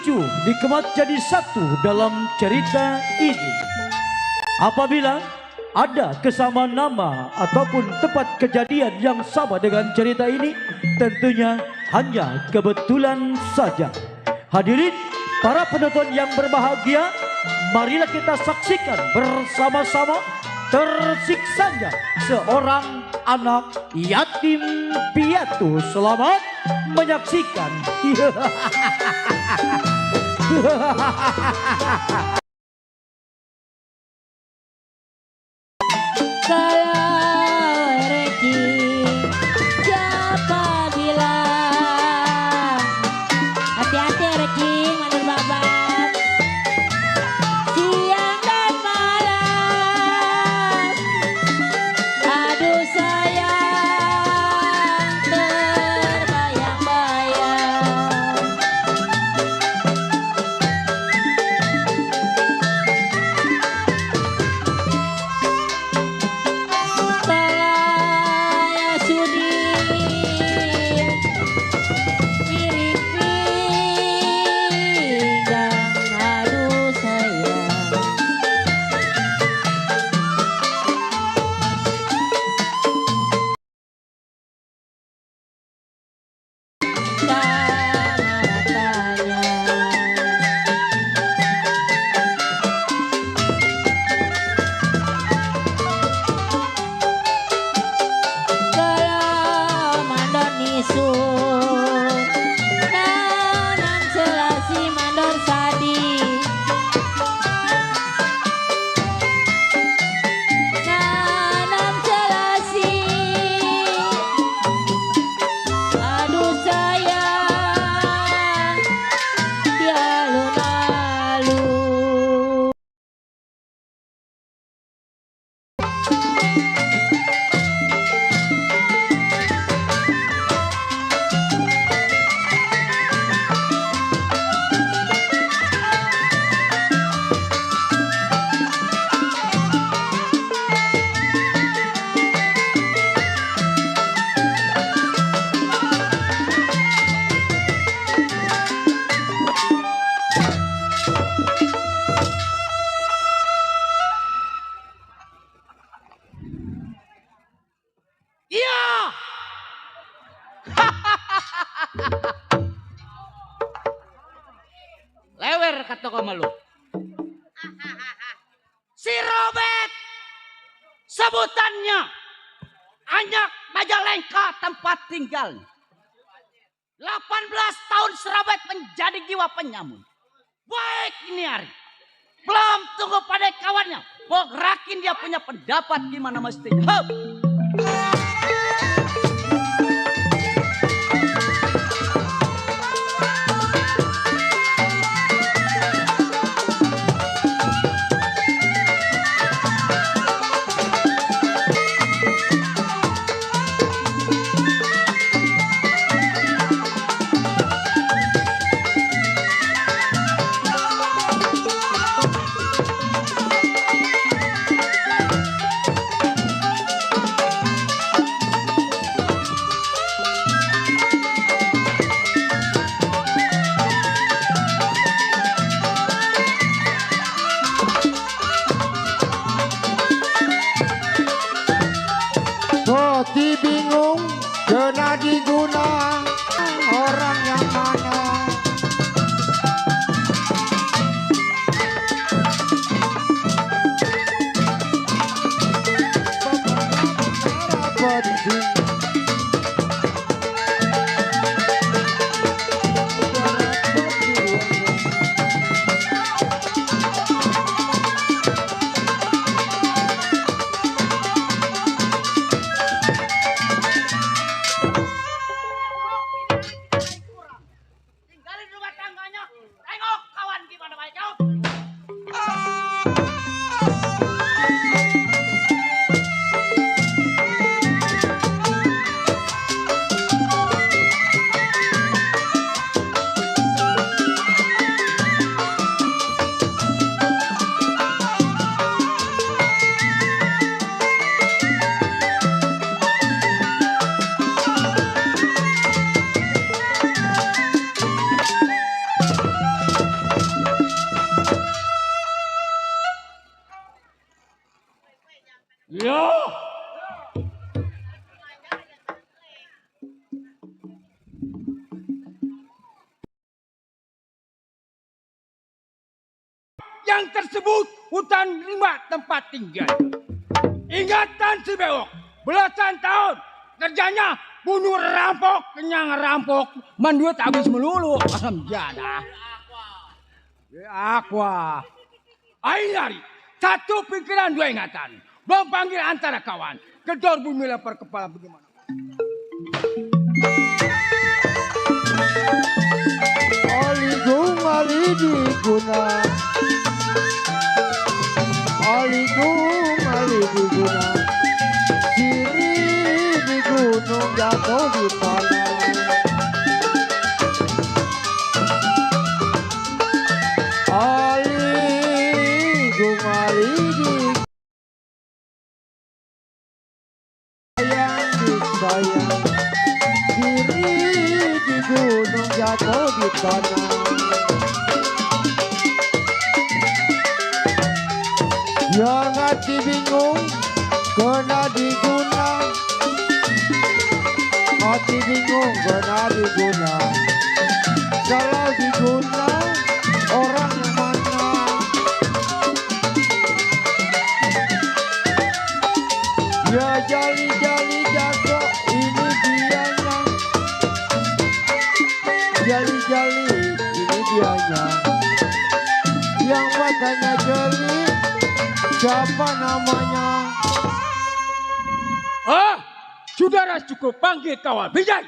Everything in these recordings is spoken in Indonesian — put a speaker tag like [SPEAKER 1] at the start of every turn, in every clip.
[SPEAKER 1] ricuh dikemas jadi satu dalam cerita ini. Apabila ada kesamaan nama ataupun tempat kejadian yang sama dengan cerita ini, tentunya hanya kebetulan saja. Hadirin para penonton yang berbahagia, marilah kita saksikan bersama-sama tersiksanya seorang anak yatim piatu. Selamat menyaksikan.
[SPEAKER 2] Kalau rezeki siapa bilang, hati-hati rezeki manur babat, siang dan malam, aduh sayang terbayang-bayang.
[SPEAKER 3] Lewer kata kau malu. Si Robert sebutannya Anak Majalengka tempat tinggal. 18 tahun serabet menjadi jiwa penyamun. Baik ini hari. Belum tunggu pada kawannya. Gerakin dia punya pendapat gimana mestinya. Hup.
[SPEAKER 4] Roti bingung kena diguna orang yang mana.
[SPEAKER 5] yang tersebut hutan 5 tempat tinggal. Ingatan si Bewok, belasan tahun kerjanya bunuh rampok, kenyang rampok, menduit habis melulu. Jadah. Aqua. Ayo satu pikiran dua ingatan. Belum panggil antara kawan. Kedor bumi lapar kepala bagaimana?
[SPEAKER 4] Aligung alidi guna, aligung alidi guna, diri di gunung jatuh di tanah. Aligung alidi sayang disayang, diri di gunung jatuh di tanah. Yang hati bingung kena diguna, hati bingung kena diguna. Kalau diguna orang yang mana? Ya jali-jali jago ini dianya, jali-jali ini dianya. Yang matanya jeli siapa namanya?
[SPEAKER 5] Saudara cukup panggil kawan. Bijay.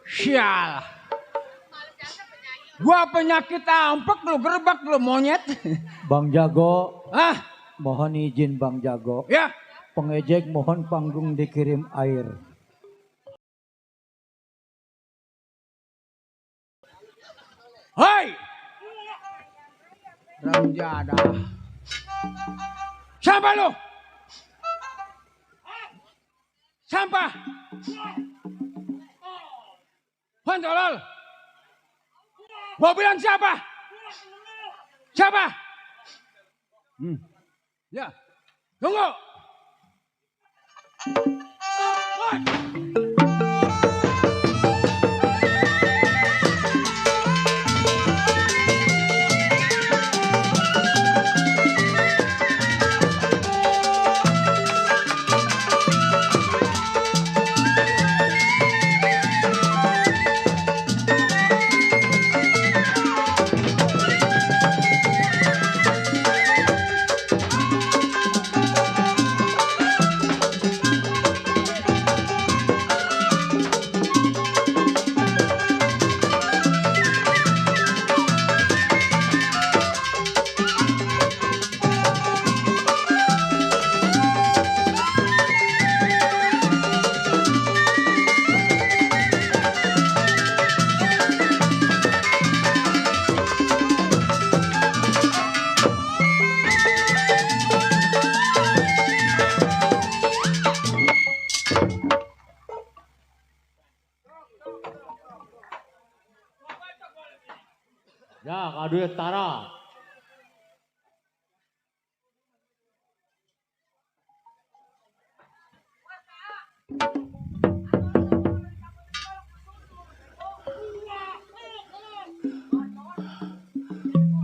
[SPEAKER 5] Sial. Gua penyakit ampek lu, gerbak lu monyet.
[SPEAKER 1] Bang Jago,
[SPEAKER 5] Ah,
[SPEAKER 1] mohon izin Bang Jago.
[SPEAKER 5] ya.
[SPEAKER 1] Pengejek mohon panggung dikirim air.
[SPEAKER 5] Hei. Ranjada. Sampah lu. Sampah. Kontolol. Mau bilang siapa? Siapa? Ya. Tunggu. Woi.
[SPEAKER 6] Ya, kaduit tara.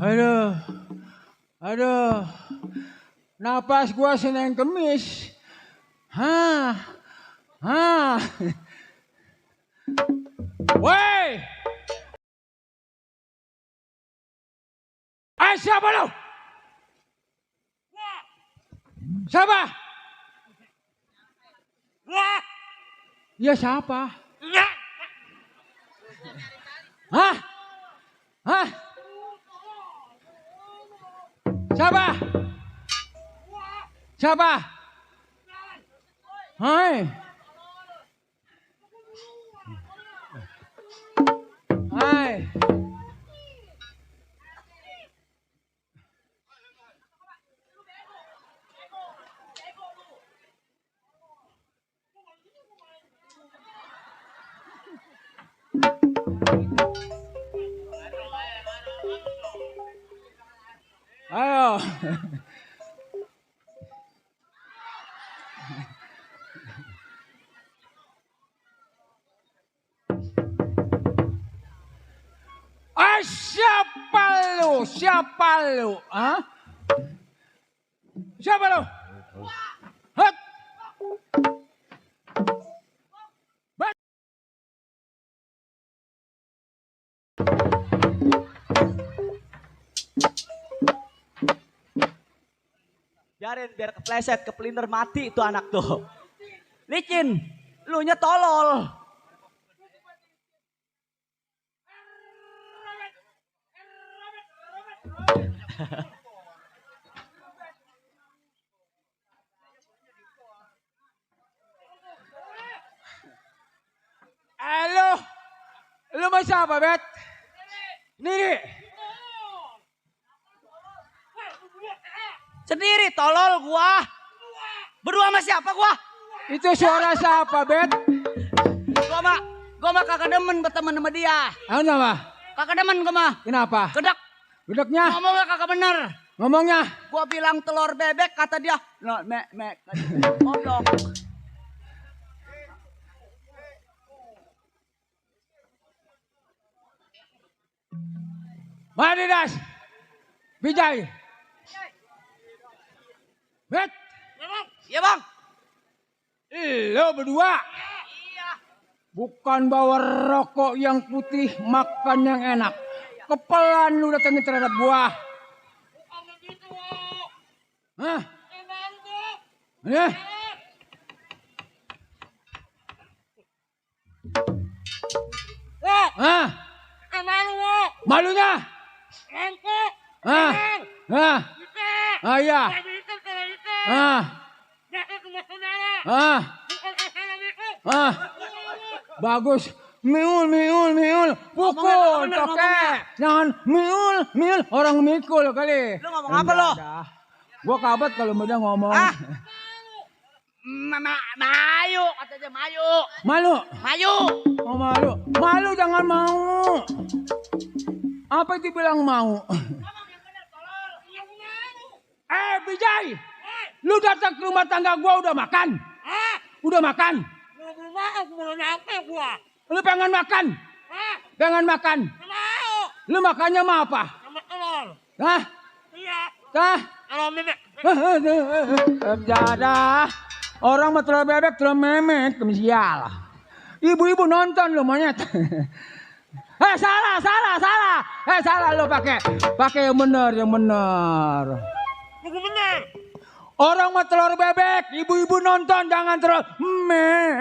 [SPEAKER 5] Aduh. Aduh. Napas gua Senin Kemis. Hah. Hah. Woi. Siapa lo? Siapa? Ya siapa? Hah? Hah? Siapa? Siapa? Hai. Hai. Ayo. Siapa lu? Siapa lu? Hah? Siapa lu? Hah?
[SPEAKER 3] Biarin biar kepleset, kepelintir mati itu anak tuh. Licin, lu nya tolol.
[SPEAKER 5] Lu mau siapa, Bet? Niri.
[SPEAKER 3] Sendiri tolol gua. Berdua sama siapa gua?
[SPEAKER 5] Itu suara siapa, Bet?
[SPEAKER 3] Gua mah kagak demen berteman sama dia.
[SPEAKER 5] Kenapa?
[SPEAKER 3] Kagak demen gua mah.
[SPEAKER 5] Kenapa?
[SPEAKER 3] Gedek.
[SPEAKER 5] Gedeknya?
[SPEAKER 3] Ngomongnya kagak bener.
[SPEAKER 5] Ngomongnya?
[SPEAKER 3] Gua bilang telur bebek kata dia. No, goblok.
[SPEAKER 5] Mari Das. Bijay. Bet.
[SPEAKER 3] Iya bang.
[SPEAKER 5] Lo berdua. Bukan bawa rokok yang putih, makan yang enak. Kepelan lu datangin terhadap gua. Hah? Ya? Hah? Malunya? Hah? Hah? Ah iya. Hah? Hah? Hah? Bagus. Miul. Pukul, toke. Jangan miul. Orang mikul kali.
[SPEAKER 3] Lu ngomong apa lo?
[SPEAKER 5] Gua kabat kalau udah ngomong.
[SPEAKER 3] Mayu, katanya mayu.
[SPEAKER 5] Malu?
[SPEAKER 3] Mayu.
[SPEAKER 5] Oh malu. Malu jangan mau. Apa itu bilang mau? Bijay. Lu datang ke rumah tangga gua udah makan? Udah makan? Lu pengen makan? Pengen makan? Lu makannya mah apa? Hah? Hah? Jadah. Orang mah telur bebek, telur memek, sial. Ibu-ibu nonton lu monyet. Salah. Salah lu pakai yang benar. Orang mah telur bebek, ibu-ibu nonton jangan telur me.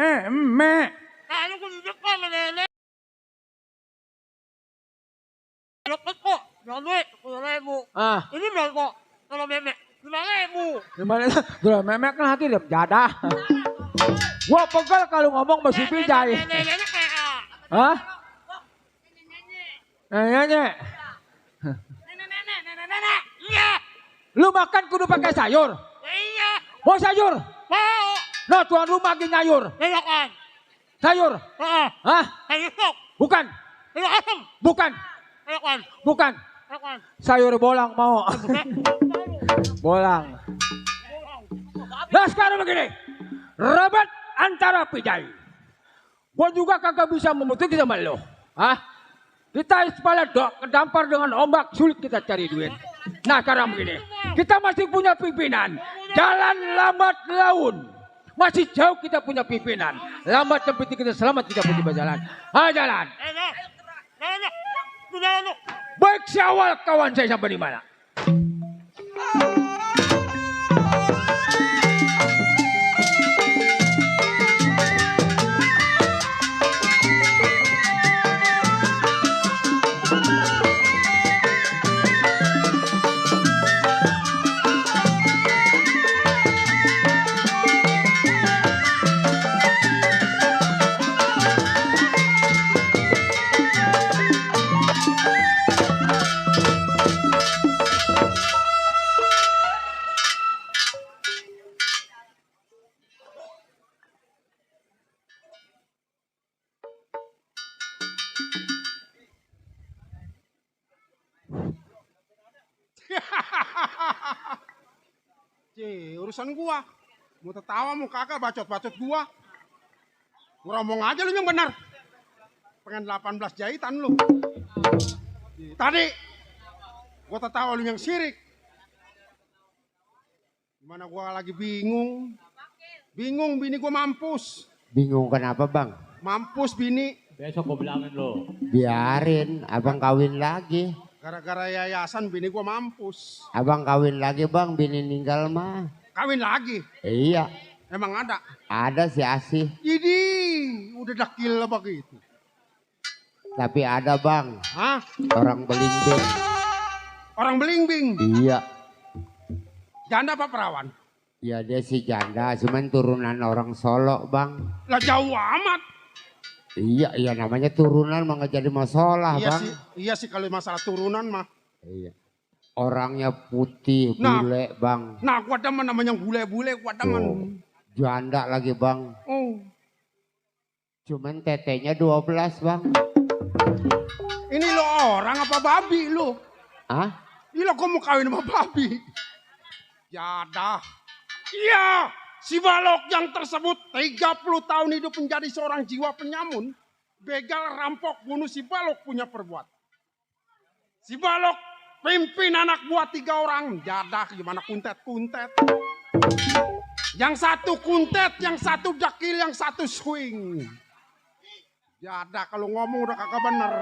[SPEAKER 6] Ini berapa kalau memek? 5.000.
[SPEAKER 5] Telur memek kan hati dia jadah. Gua pegel kalau ngomong masih Bijay.
[SPEAKER 6] Nenek kayak
[SPEAKER 5] Hah? Nenek.
[SPEAKER 6] nenek. Iya.
[SPEAKER 5] Lu makan kudu pakai sayur.
[SPEAKER 6] Iya.
[SPEAKER 5] Mau sayur?
[SPEAKER 6] Mau.
[SPEAKER 5] Nah tuan rumah lagi nyayur.
[SPEAKER 6] Silakan.
[SPEAKER 5] Sayur? Hah?
[SPEAKER 6] Sayur.
[SPEAKER 5] Bukan.
[SPEAKER 6] Sayur asam.
[SPEAKER 5] Bukan.
[SPEAKER 6] Silakan.
[SPEAKER 5] Bukan.
[SPEAKER 6] Silakan.
[SPEAKER 5] Sayur bolang mau. Bolang. Nah sekarang begini. Rebut antara Bijay. Gua juga kagak bisa memutuskan sama lo. Hah? Kita ispalah kedampar dengan ombak, sulit kita cari duit. Nah sekarang begini, kita masih punya pimpinan. Jalan lambat laun. Masih jauh kita punya pimpinan. Lambat yang penting kita selamat, kita punya berjalan. Jalan. Baik Syawal kawan saya sampai di mana?
[SPEAKER 7] Urusan gua. Mau tertawa mau kakak bacot-bacot gua. Gua ngomong aja lu yang benar. Pengen 18 jahitan lu. Tadi gua tertawa lu yang sirik. Gimana gua lagi bingung. Bingung bini gua mampus.
[SPEAKER 4] Bingung kenapa bang?
[SPEAKER 7] Mampus bini.
[SPEAKER 1] Besok gue bilangin lo.
[SPEAKER 4] Biarin abang kawin lagi.
[SPEAKER 7] Gara-gara yayasan bini gua mampus.
[SPEAKER 4] Abang kawin lagi bang, bini ninggal mah.
[SPEAKER 7] Kawin lagi?
[SPEAKER 4] Iya.
[SPEAKER 7] Emang ada?
[SPEAKER 4] Ada si Asih.
[SPEAKER 7] Jadi udah dakil begitu.
[SPEAKER 4] Tapi ada bang.
[SPEAKER 7] Hah?
[SPEAKER 4] Orang belingbing.
[SPEAKER 7] Orang belingbing?
[SPEAKER 4] Iya.
[SPEAKER 7] Janda apa perawan?
[SPEAKER 4] Ya dia si janda, cuman turunan orang Solo bang.
[SPEAKER 7] Lah jauh amat.
[SPEAKER 4] Iya, iya namanya turunan mah nggak jadi masalah bang.
[SPEAKER 7] Iya sih kalau masalah turunan mah.
[SPEAKER 4] Iya. Orangnya putih, bule bang.
[SPEAKER 7] Nah gua demen namanya bule-bule, gua demen.
[SPEAKER 4] Janda lagi bang.
[SPEAKER 7] Oh.
[SPEAKER 4] Cuman tetenya 12 bang.
[SPEAKER 7] Ini lo orang apa babi lo?
[SPEAKER 4] Hah?
[SPEAKER 7] Ini lo kok mau kawin sama babi? Yadah. Iya, si balok yang tersebut 30 tahun hidup menjadi seorang jiwa penyamun. Begal, rampok, bunuh si balok punya perbuatan. Si balok pimpin anak buah 3 orang. Jadah gimana kuntet-kuntet. Yang satu kuntet, yang satu dakil, yang satu swing. Jadah kalau ngomong udah kagak bener.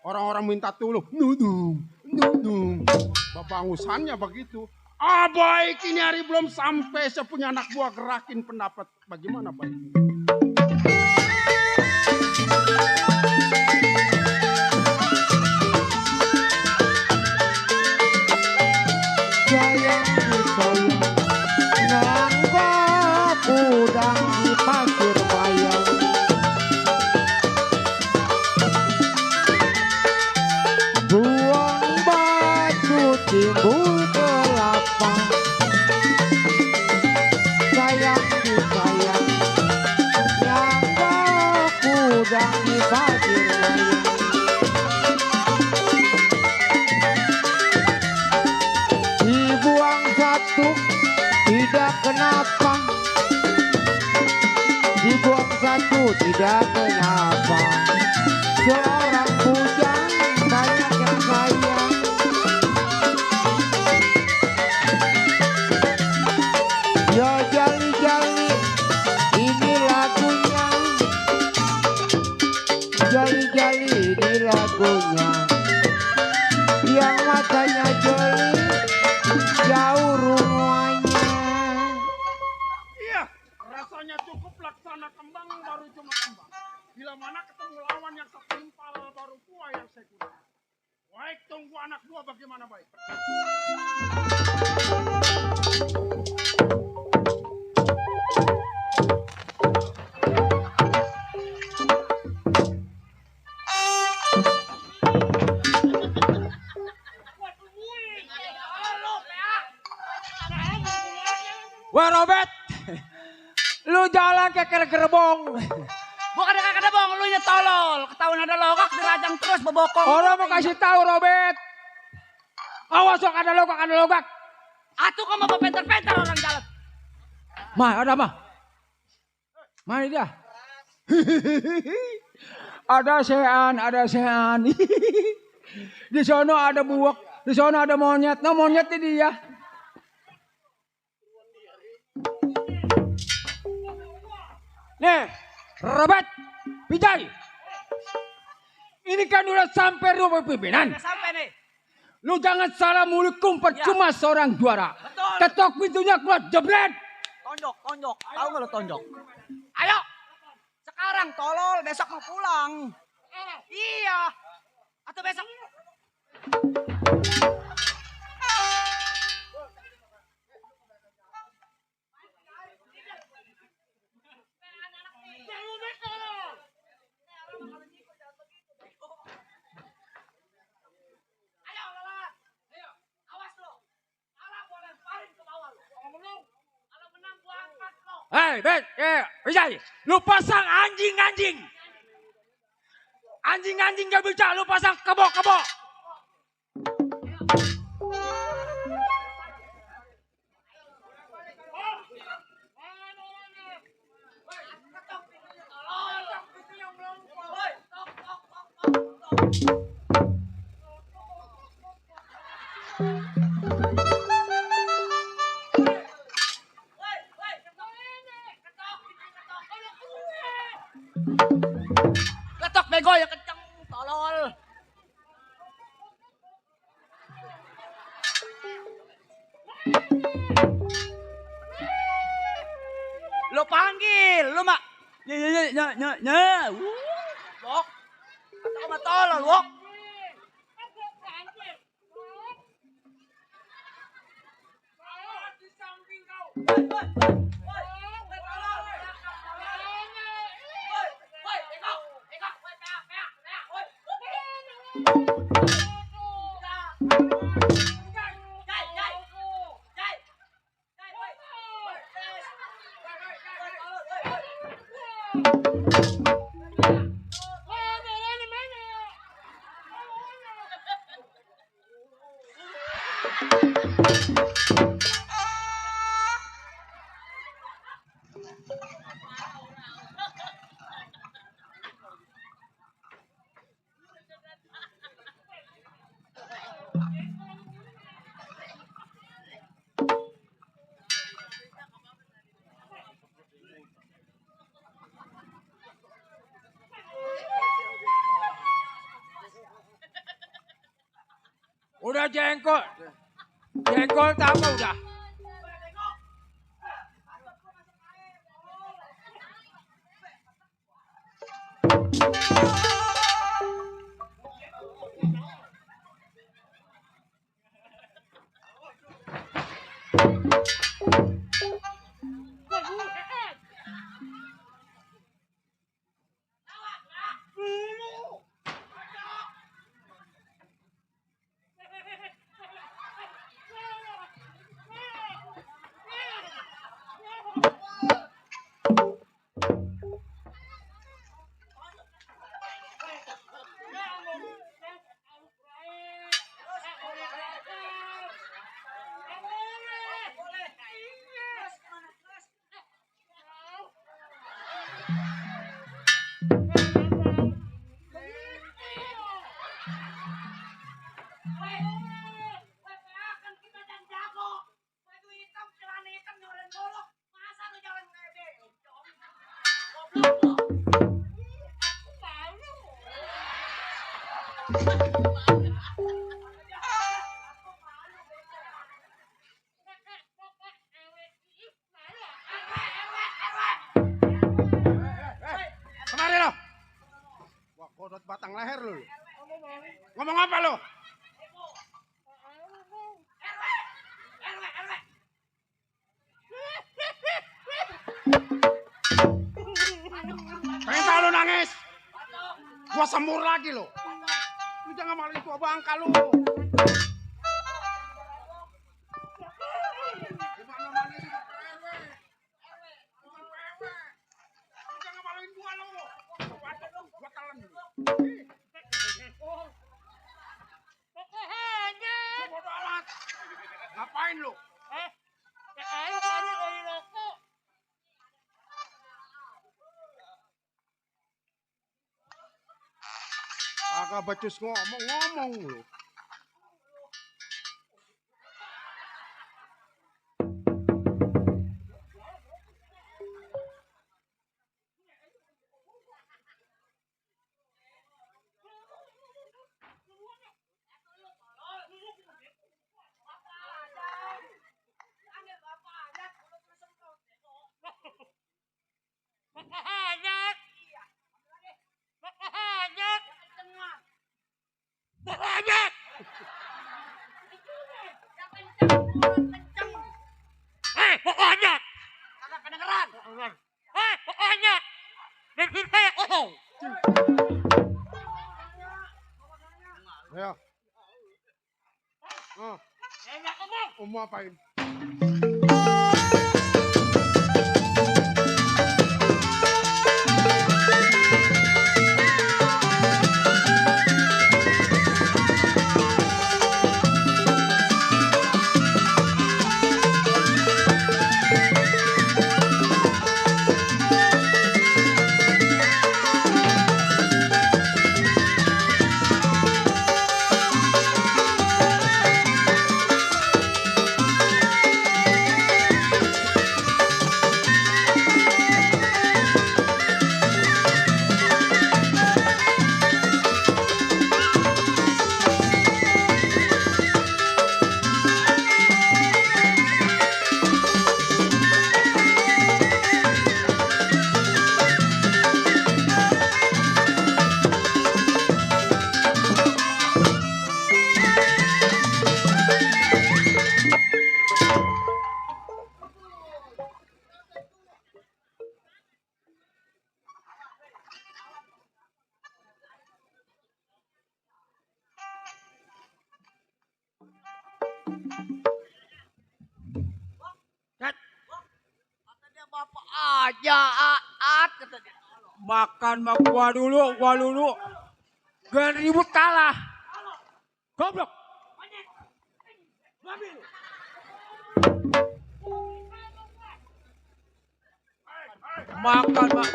[SPEAKER 7] Orang-orang minta tolong. Nudung. Babangusannya begitu. Baik ini hari belum sampai saya punya anak buah gerakin pendapat. Bagaimana baik?
[SPEAKER 4] Sayang disayang, nangka udang di pasir bayang. Buang batu timbul kelapa. Sayang disayang, nangka udang di pasir bayang. Dibuang satu tidak kenapa, dibuang satu tidak kenapa. Seorang bujang banyak yang sayang. Ya jali-jali ini lagunya, jali-jali ini lagunya. Yang matanya jeli jauh rumahnya.
[SPEAKER 7] Iya, rasanya cukup laksana kembang baru cuma kembang. Bila mana ketemu lawan yang setimpal baru buah yang sekunder. Baik, tunggu anak buah bagaimana baik.
[SPEAKER 5] Wah Robert, lu jalan ke gerbong.
[SPEAKER 3] Bukan ada bohong, lu nya tolol. Ketahuan ada logak dirajang terus bebokong.
[SPEAKER 5] Orang mau kasih tahu Robert. Awas sok ada logak.
[SPEAKER 3] Atuh kok mau penter-penter orang jalan.
[SPEAKER 5] Mah, ada mah. Mana dia? Ada sean. Di sono ada buwok, di sono ada monyet. Nah, monyet ini dia. Nih, Robert, Pijay. Ini kan udah sampai rumah pimpinan.
[SPEAKER 3] Udah sampai nih.
[SPEAKER 5] Lu jangan salah mulut percuma seorang juara.
[SPEAKER 3] Betul.
[SPEAKER 5] Ketok pintunya keluar jebret.
[SPEAKER 3] Tonjok. Tahu nggak lo tonjok? Ayo. Sekarang tolol, besok mau pulang. Iya. Atau besok. Ayo, lawan. Ayo. Awas lo. Kalau gua lemparin ke bawah lo. Kalau menang gua angkat lo.
[SPEAKER 5] Hei, Pijay. Lu pasang anjing. Anjing gak bisa, lu pasang kebo.
[SPEAKER 3] Ketok bego yang kenceng, tolol. Lo panggil, lo mak. Nya. Wok. Kata sama tolol, wok.
[SPEAKER 5] Udah jengkol tambah udah.
[SPEAKER 7] Kemari lo. Wah, kodot batang leher lo. Ngomong apa lo? Pengen tahu lo nangis? Gua semur lagi lo. Lu jangan malah itu bangka lo. Ngapain lu? Kagak becus ngomong lu.
[SPEAKER 6] Banyak. Banyak. Banyak. Pokoknya.
[SPEAKER 3] Kagak kedengeran.
[SPEAKER 6] Pokoknya. Dan saya kosong.
[SPEAKER 7] Ya.
[SPEAKER 6] Enak ngomong.
[SPEAKER 7] Mau apain?
[SPEAKER 3] Katanya bapak aja, kata dia.
[SPEAKER 5] Makan sama gua dulu. Gak ribut kalah. Goblok. Makan, Mak.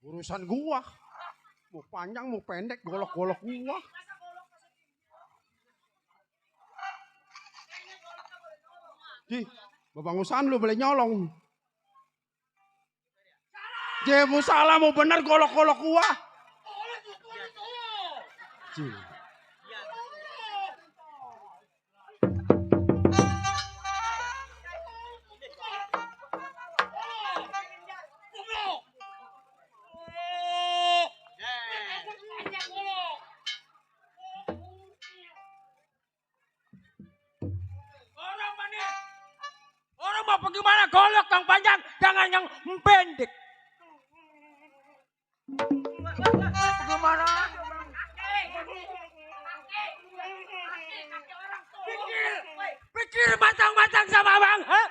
[SPEAKER 7] Urusan gua. Mau panjang mau pendek golok-golok gua. Ji, babangusan lu boleh nyolong. Jemu salah mau bener golok-golok gua. Ji.
[SPEAKER 5] Orang mau pergi mana golok yang panjang, jangan yang pendek. Bagaimana? Pikir matang-matang sama bang, ha?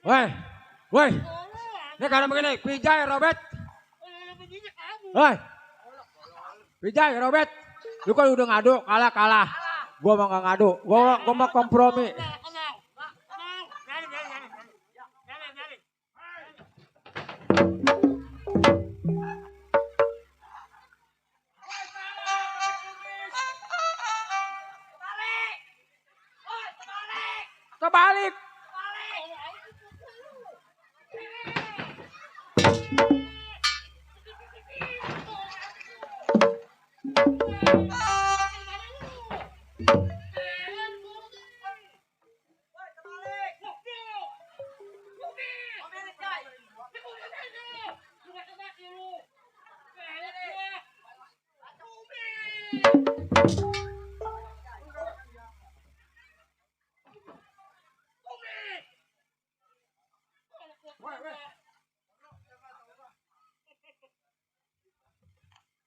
[SPEAKER 5] Woi. Ini karena begini, Pijay, Robert. Woi. Pijay, Robert. Lu kan udah ngadu, kalah. Gua mah gak ngadu, gua mah kompromi. Kebalik.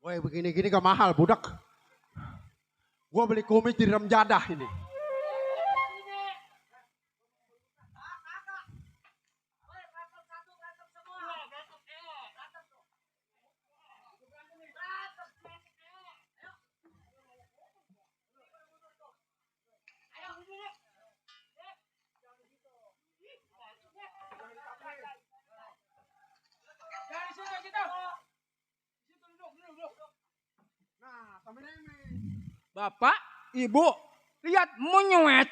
[SPEAKER 7] Woi begini-gini gak mahal budak. Gua beli kumis di Remjadah ini. Nah, sampai ini.
[SPEAKER 5] Bapak, Ibu, lihat menyuet.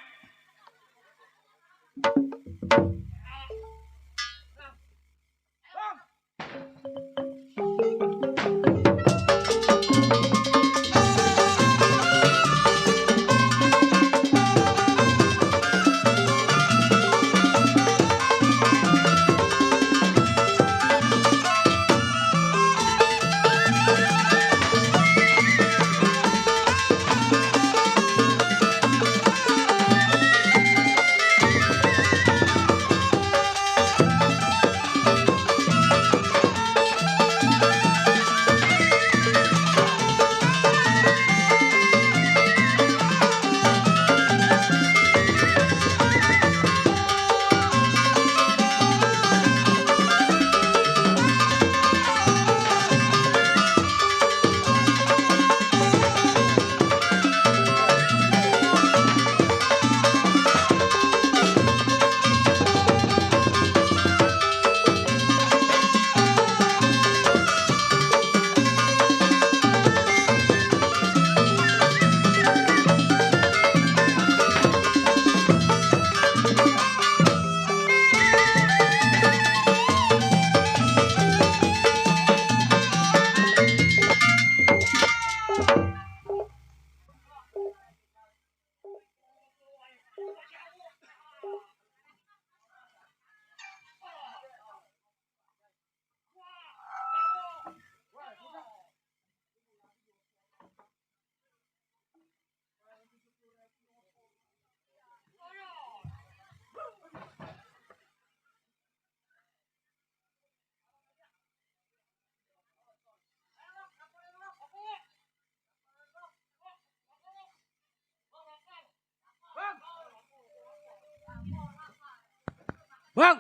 [SPEAKER 5] Bang,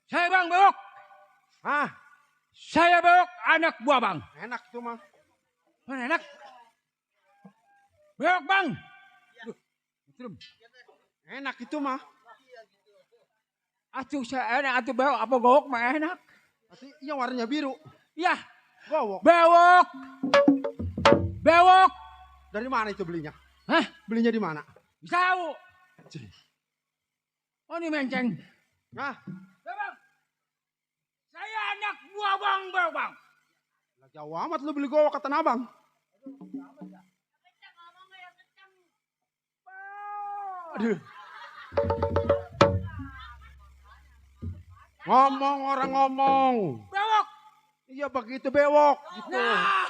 [SPEAKER 5] saya Bang Bewok.
[SPEAKER 7] Hah?
[SPEAKER 5] Saya Bewok, anak buah Bang.
[SPEAKER 7] Enak itu mah.
[SPEAKER 5] Mana enak? Bewok Bang.
[SPEAKER 7] Enak itu mah.
[SPEAKER 5] Atuh saya enak, atuh Bewok, apa Bewok mah enak.
[SPEAKER 7] Tapi yang warnanya biru.
[SPEAKER 5] Ya,
[SPEAKER 7] Bewok.
[SPEAKER 5] Bewok. Bewok.
[SPEAKER 7] Dari mana itu belinya?
[SPEAKER 5] Hah?
[SPEAKER 7] Belinya di mana?
[SPEAKER 5] Tahu. Oh ini menceng.
[SPEAKER 7] Nah,
[SPEAKER 5] Ya Bang. Saya anak buah Bang Bewok Bang.
[SPEAKER 7] lah jauh amat lu beli gowok kata abang. Aduh. Ngomong orang ngomong.
[SPEAKER 5] Bewok.
[SPEAKER 7] Iya begitu bewok gitu.
[SPEAKER 5] Nah.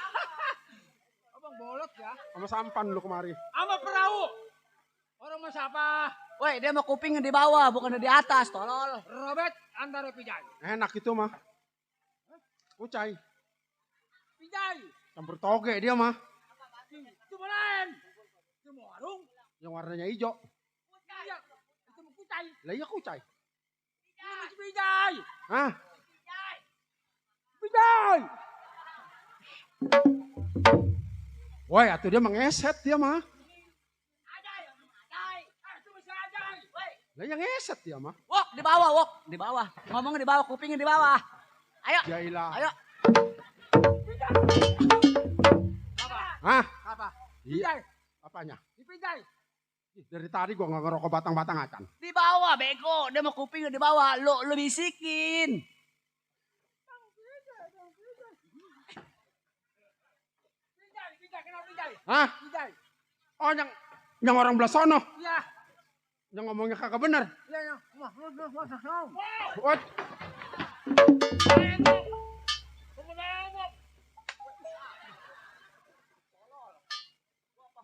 [SPEAKER 5] Abang bolot ya.
[SPEAKER 7] Sama sampan lu kemari.
[SPEAKER 5] Sama perahu. Orang mas apa?
[SPEAKER 3] Woi, dia mau kupingnya di bawah, bukan di atas, tolol.
[SPEAKER 5] Robert antara Pijay.
[SPEAKER 7] Enak itu mah. Ucai.
[SPEAKER 5] Pijay.
[SPEAKER 7] Campur toge dia mah.
[SPEAKER 5] Itu lain. Itu mau warung.
[SPEAKER 7] Yang warnanya hijau.
[SPEAKER 5] Iya. Itu mau
[SPEAKER 7] Lah iya kucai.
[SPEAKER 5] Pijay.
[SPEAKER 7] Hah? Pijay. Woi, atuh dia mengeset dia mah. Lah yang ngeset dia mah.
[SPEAKER 3] Wok, di bawah, Wok. Di bawah. Ngomong di bawah, kupingnya di bawah. Ayo.
[SPEAKER 7] Jailah.
[SPEAKER 3] Ayo.
[SPEAKER 7] Hah?
[SPEAKER 5] Apa?
[SPEAKER 7] Iya. Apanya?
[SPEAKER 5] Pijay.
[SPEAKER 7] Ih, dari tadi gua nggak ngerokok batang-batang acan.
[SPEAKER 3] Di bawah, bego. Dia mau kupingnya di bawah. Lu bisikin.
[SPEAKER 7] Hah? Oh, yang orang belah sono.
[SPEAKER 5] Iya.
[SPEAKER 7] Yang ngomongnya kagak bener.
[SPEAKER 5] Iya.
[SPEAKER 7] What?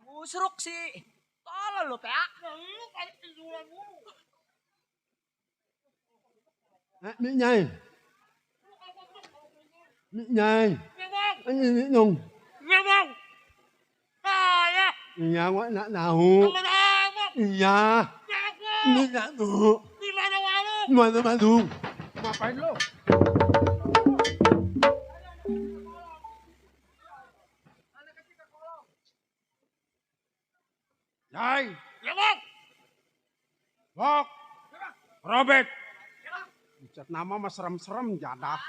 [SPEAKER 3] Musruk sih. Tolol lu, Pak.
[SPEAKER 7] Mị nhai. Mị nhai. Anh mị nung.
[SPEAKER 6] Ngomong. Kaya.
[SPEAKER 7] Iya, gua nak tahu. Iya. Mị nak tahu.
[SPEAKER 6] Di mana warung?
[SPEAKER 7] Mana Bandung. Ngapain lo? Jai.
[SPEAKER 6] Ngomong.
[SPEAKER 7] Bok. Robert. Bicat nama mah serem-serem jadah.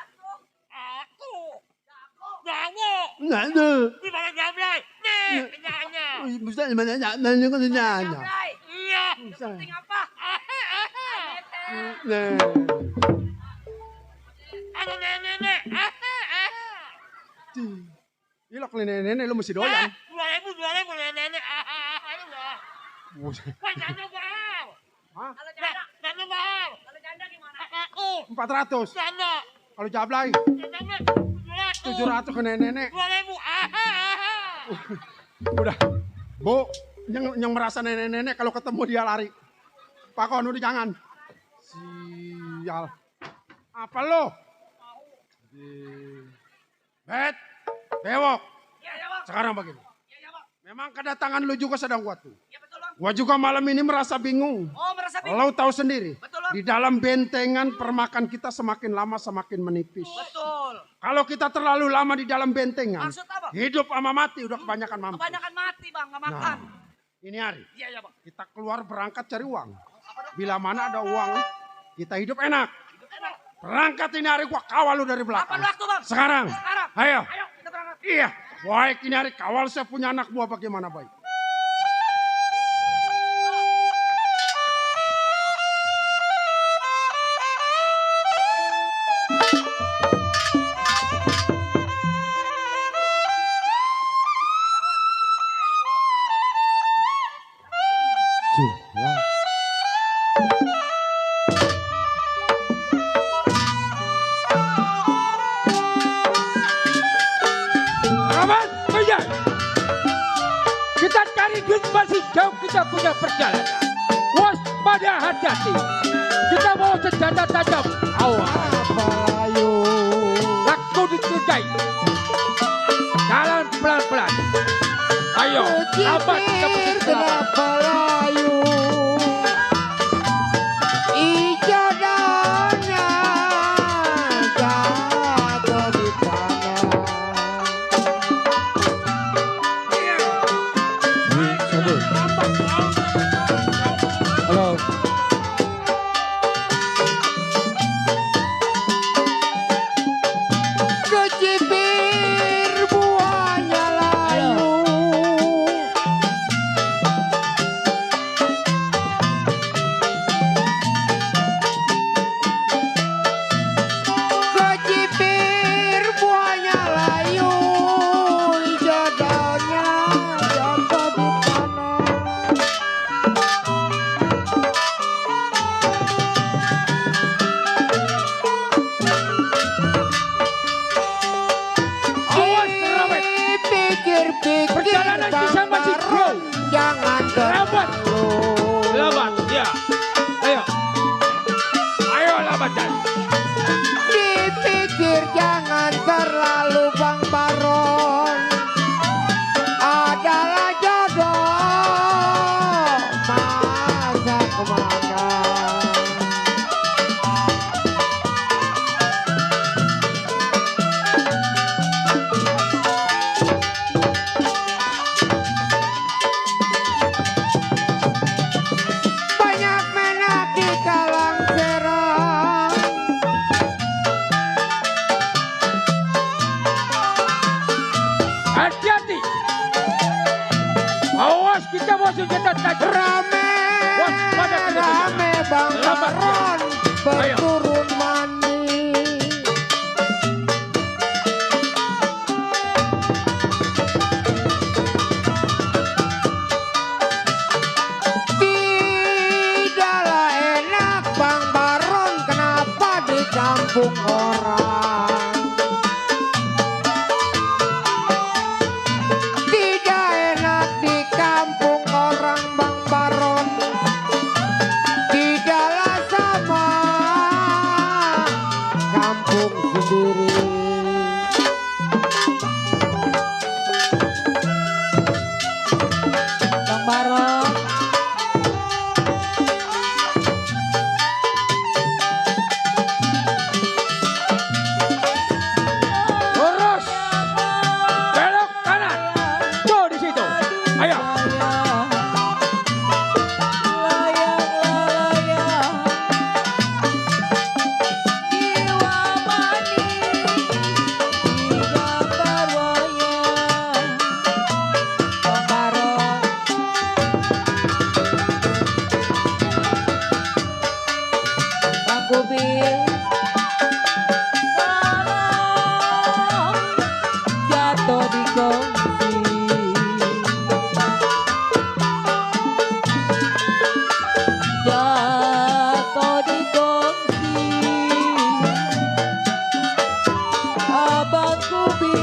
[SPEAKER 6] Aku. Jago.
[SPEAKER 7] Nggak ada.
[SPEAKER 6] Di mana Jablay? Nih, kenyanya.
[SPEAKER 7] Bisa di mana nggak juga kenyanya.
[SPEAKER 6] Iya.
[SPEAKER 7] Bisa.
[SPEAKER 3] Penting apa?
[SPEAKER 7] Nah.
[SPEAKER 6] Ada nenek.
[SPEAKER 7] Ilok nenek lu mesti doyan.
[SPEAKER 6] 2.000 nenek. Ayo enggak. Wah, janda mahal.
[SPEAKER 7] Hah?
[SPEAKER 6] Janda mahal.
[SPEAKER 3] Kalau janda gimana?
[SPEAKER 6] Aku.
[SPEAKER 7] 400.
[SPEAKER 6] Janda.
[SPEAKER 7] Kalau jablay
[SPEAKER 6] Janda
[SPEAKER 7] 700 ke nenek.
[SPEAKER 6] 2.000.
[SPEAKER 7] Udah. Bu, yang merasa nenek-nenek kalau ketemu dia lari. Pak Kon udah jangan. Sial. Apa lo? Bet, Bewok. Sekarang begini. Memang kedatangan lu juga sedang gua tuh.
[SPEAKER 3] Iya betul, Bang.
[SPEAKER 7] Gua juga malam ini merasa bingung.
[SPEAKER 3] Oh, merasa bingung.
[SPEAKER 7] Lo tahu sendiri.
[SPEAKER 3] Betul, Bang.
[SPEAKER 7] Di dalam bentengan permakan kita semakin lama semakin menipis.
[SPEAKER 3] Betul.
[SPEAKER 7] Kalau kita terlalu lama di dalam bentengan,
[SPEAKER 3] Maksud apa?
[SPEAKER 7] hidup sama mati udah kebanyakan mampus.
[SPEAKER 3] Kebanyakan mati, Bang, nggak makan.
[SPEAKER 7] Ini hari
[SPEAKER 3] Iya, Bang.
[SPEAKER 7] kita keluar berangkat cari uang. Bila mana ada uang, kita hidup enak. Berangkat ini hari gua kawal lu dari belakang.
[SPEAKER 3] Kapan waktu, Bang?
[SPEAKER 7] Sekarang.
[SPEAKER 3] Sekarang.
[SPEAKER 7] Ayo.
[SPEAKER 3] Ayo, kita berangkat.
[SPEAKER 7] Iya. Baik ini hari kawal saya punya anak buah bagaimana baik.
[SPEAKER 5] Kawan, Jaya. Kita cari duit masih jauh, kita punya perjalanan. Waspada, hati-hati. Kita bawa senjata tajam. Awas. Laku dicurigai. Jalan pelan-pelan. Ayo, lambat kita pergi ke lapangan.
[SPEAKER 1] Halo.
[SPEAKER 4] Kecibir buahnya layu. Kecibir buahnya layu. Hijau daunnya dapat dipanen.
[SPEAKER 5] Awas, Robert.
[SPEAKER 4] Pikir-pikir
[SPEAKER 5] Perjalanan kita masih jauh.
[SPEAKER 4] jangan
[SPEAKER 5] Lambat.
[SPEAKER 4] terlalu.
[SPEAKER 5] Lambat, ya. Ayo. Ayo, lambat, Jan.
[SPEAKER 4] Dipikir jangan terlalu Bang Baron. Adalah jodoh masa kemana.
[SPEAKER 5] senjata tajam.
[SPEAKER 4] Rame,
[SPEAKER 5] Waspada senjata tajam.
[SPEAKER 4] rame Bang
[SPEAKER 5] Lambat dia.
[SPEAKER 4] Baron
[SPEAKER 5] Ayo.
[SPEAKER 4] berturun mani. Tidaklah enak Bang Baron, kenapa di kampung orang? Tidak enak di kampung orang Bang Baron, tidaklah sama kampung sendiri.
[SPEAKER 2] Bang Baron.
[SPEAKER 5] Lurus. Belok kanan. Tuh di situ. Ayo.
[SPEAKER 2] Jatuh di gongsi. Jatuh di gongsi. Abang Kubi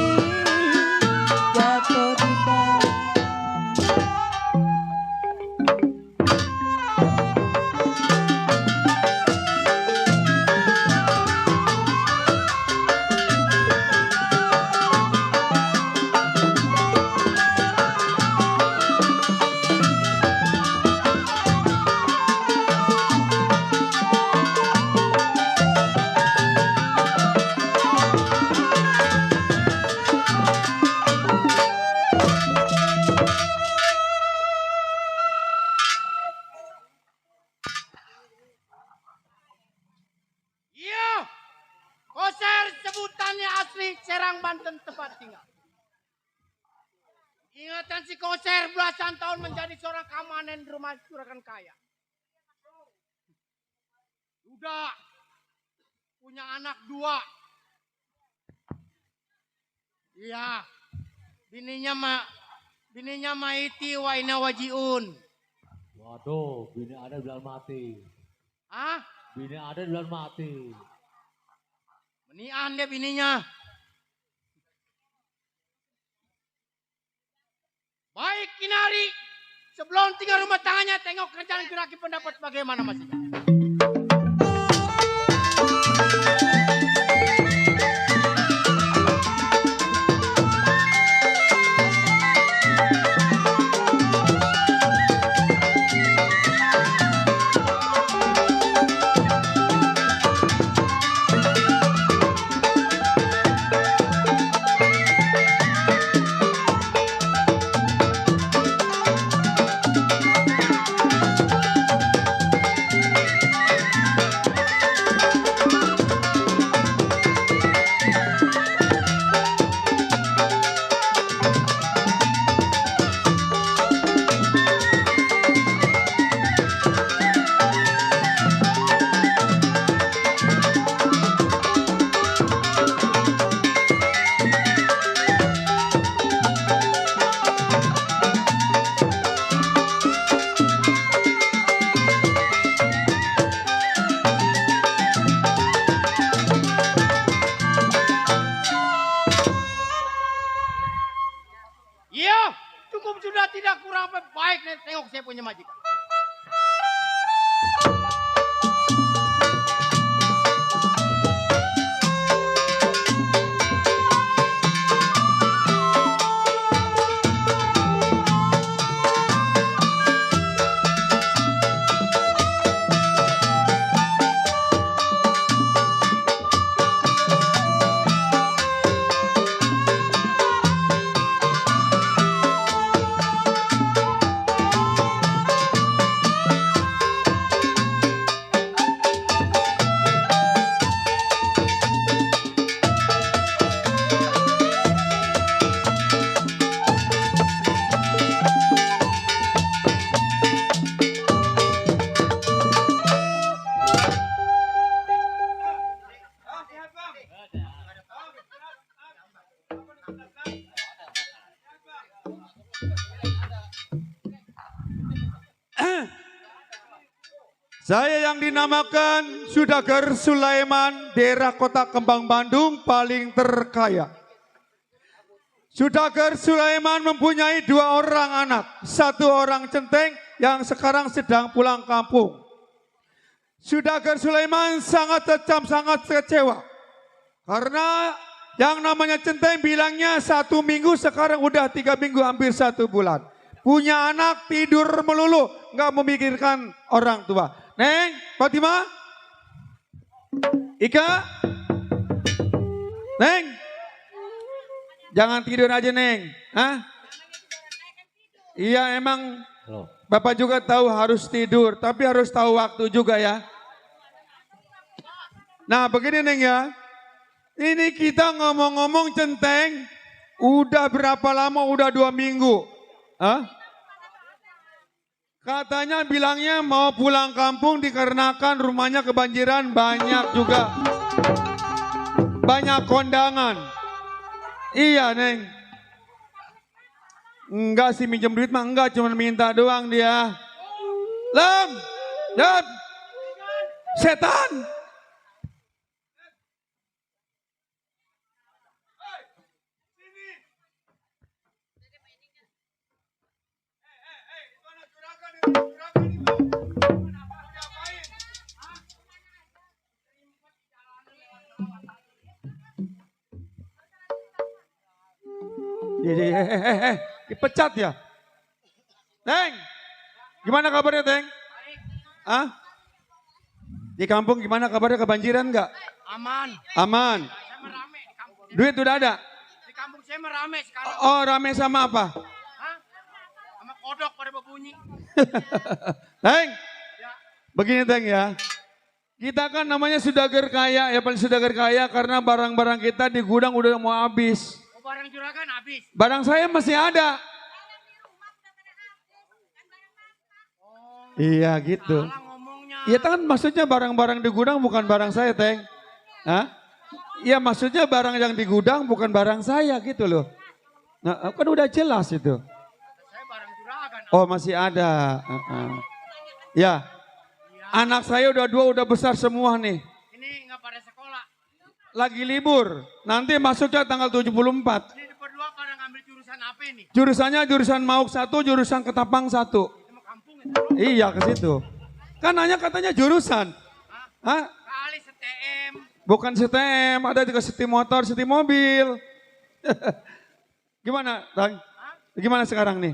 [SPEAKER 2] jatuh di gongsi.
[SPEAKER 3] Iya, Koser sebutannya asli Serang Banten tempat tinggal. Ingatan si Koser belasan tahun menjadi seorang keamanan di rumah juragan kaya. Udah punya anak 2. Iya, bininya maiti waina wajiun.
[SPEAKER 1] Waduh, bini ada bilang mati.
[SPEAKER 3] Ah,
[SPEAKER 1] Bini ada bilang mati.
[SPEAKER 3] menian dia bininya. Baik Kinari, sebelum tinggal rumah tangannya tengok kerjaan geraki pendapat bagaimana masih. saya punya majikan.
[SPEAKER 8] Saya yang dinamakan Sudagar Sulaiman, daerah Kota Kembang Bandung paling terkaya. Sudagar Sulaiman mempunyai 2 orang anak, 1 orang centeng yang sekarang sedang pulang kampung. Sudagar Sulaiman sangat kecam, sangat kecewa. Karena yang namanya centeng bilangnya 1 minggu, sekarang udah 3 minggu, hampir 1 bulan. Punya anak tidur melulu, nggak memikirkan orang tua. Neng, Fatima, Ika, Neng, jangan tidur aja Neng. Hah? Iya emang
[SPEAKER 1] Loh.
[SPEAKER 8] Bapak juga tahu harus tidur, tapi harus tahu waktu juga ya. Nah begini Neng ya, ini kita ngomong-ngomong centeng, udah berapa lama? Udah 2 minggu. Hah? Katanya bilangnya mau pulang kampung dikarenakan rumahnya kebanjiran, banyak juga. Banyak kondangan. Iya Neng. Enggak sih minjem duit mah enggak, cuma minta doang dia. Lam, Jat, setan. Dipecat ya. Teng, gimana kabarnya Teng? Ah? Di kampung gimana kabarnya, kebanjiran enggak?
[SPEAKER 5] Aman.
[SPEAKER 8] Aman.
[SPEAKER 5] Saya merame di kampung.
[SPEAKER 8] Duit udah ada?
[SPEAKER 5] Di kampung saya merame sekarang.
[SPEAKER 8] Oh rame sama apa?
[SPEAKER 5] Hah? Sama kodok pada berbunyi.
[SPEAKER 8] Teng, begini Teng ya. Kita kan namanya Sudagar kaya, ya paling Sudagar kaya karena barang-barang kita di gudang udah mau habis.
[SPEAKER 5] Oh, barang juragan habis.
[SPEAKER 8] Barang saya masih ada. Iya gitu.
[SPEAKER 5] Salah ngomongnya.
[SPEAKER 8] Iya kan maksudnya barang-barang di gudang bukan barang saya Teng. Hah? Iya maksudnya barang yang di gudang bukan barang saya gitu loh. Nah kan udah jelas itu.
[SPEAKER 5] Saya barang juragan.
[SPEAKER 8] Oh masih ada. Ya. Anak saya udah 2 udah besar semua nih.
[SPEAKER 5] Ini nggak pada sekolah.
[SPEAKER 8] Lagi libur. Nanti masuknya tanggal 74.
[SPEAKER 5] Ini berdua pada ngambil jurusan apa ini?
[SPEAKER 8] Jurusannya jurusan Mauk 1, jurusan Ketapang 1.
[SPEAKER 5] Sama kampung itu.
[SPEAKER 8] Iya ke situ. Kan nanya katanya jurusan. Hah?
[SPEAKER 5] Kali STM.
[SPEAKER 8] Bukan STM, ada juga setim motor, setim mobil. Gimana, Tang? Gimana sekarang nih?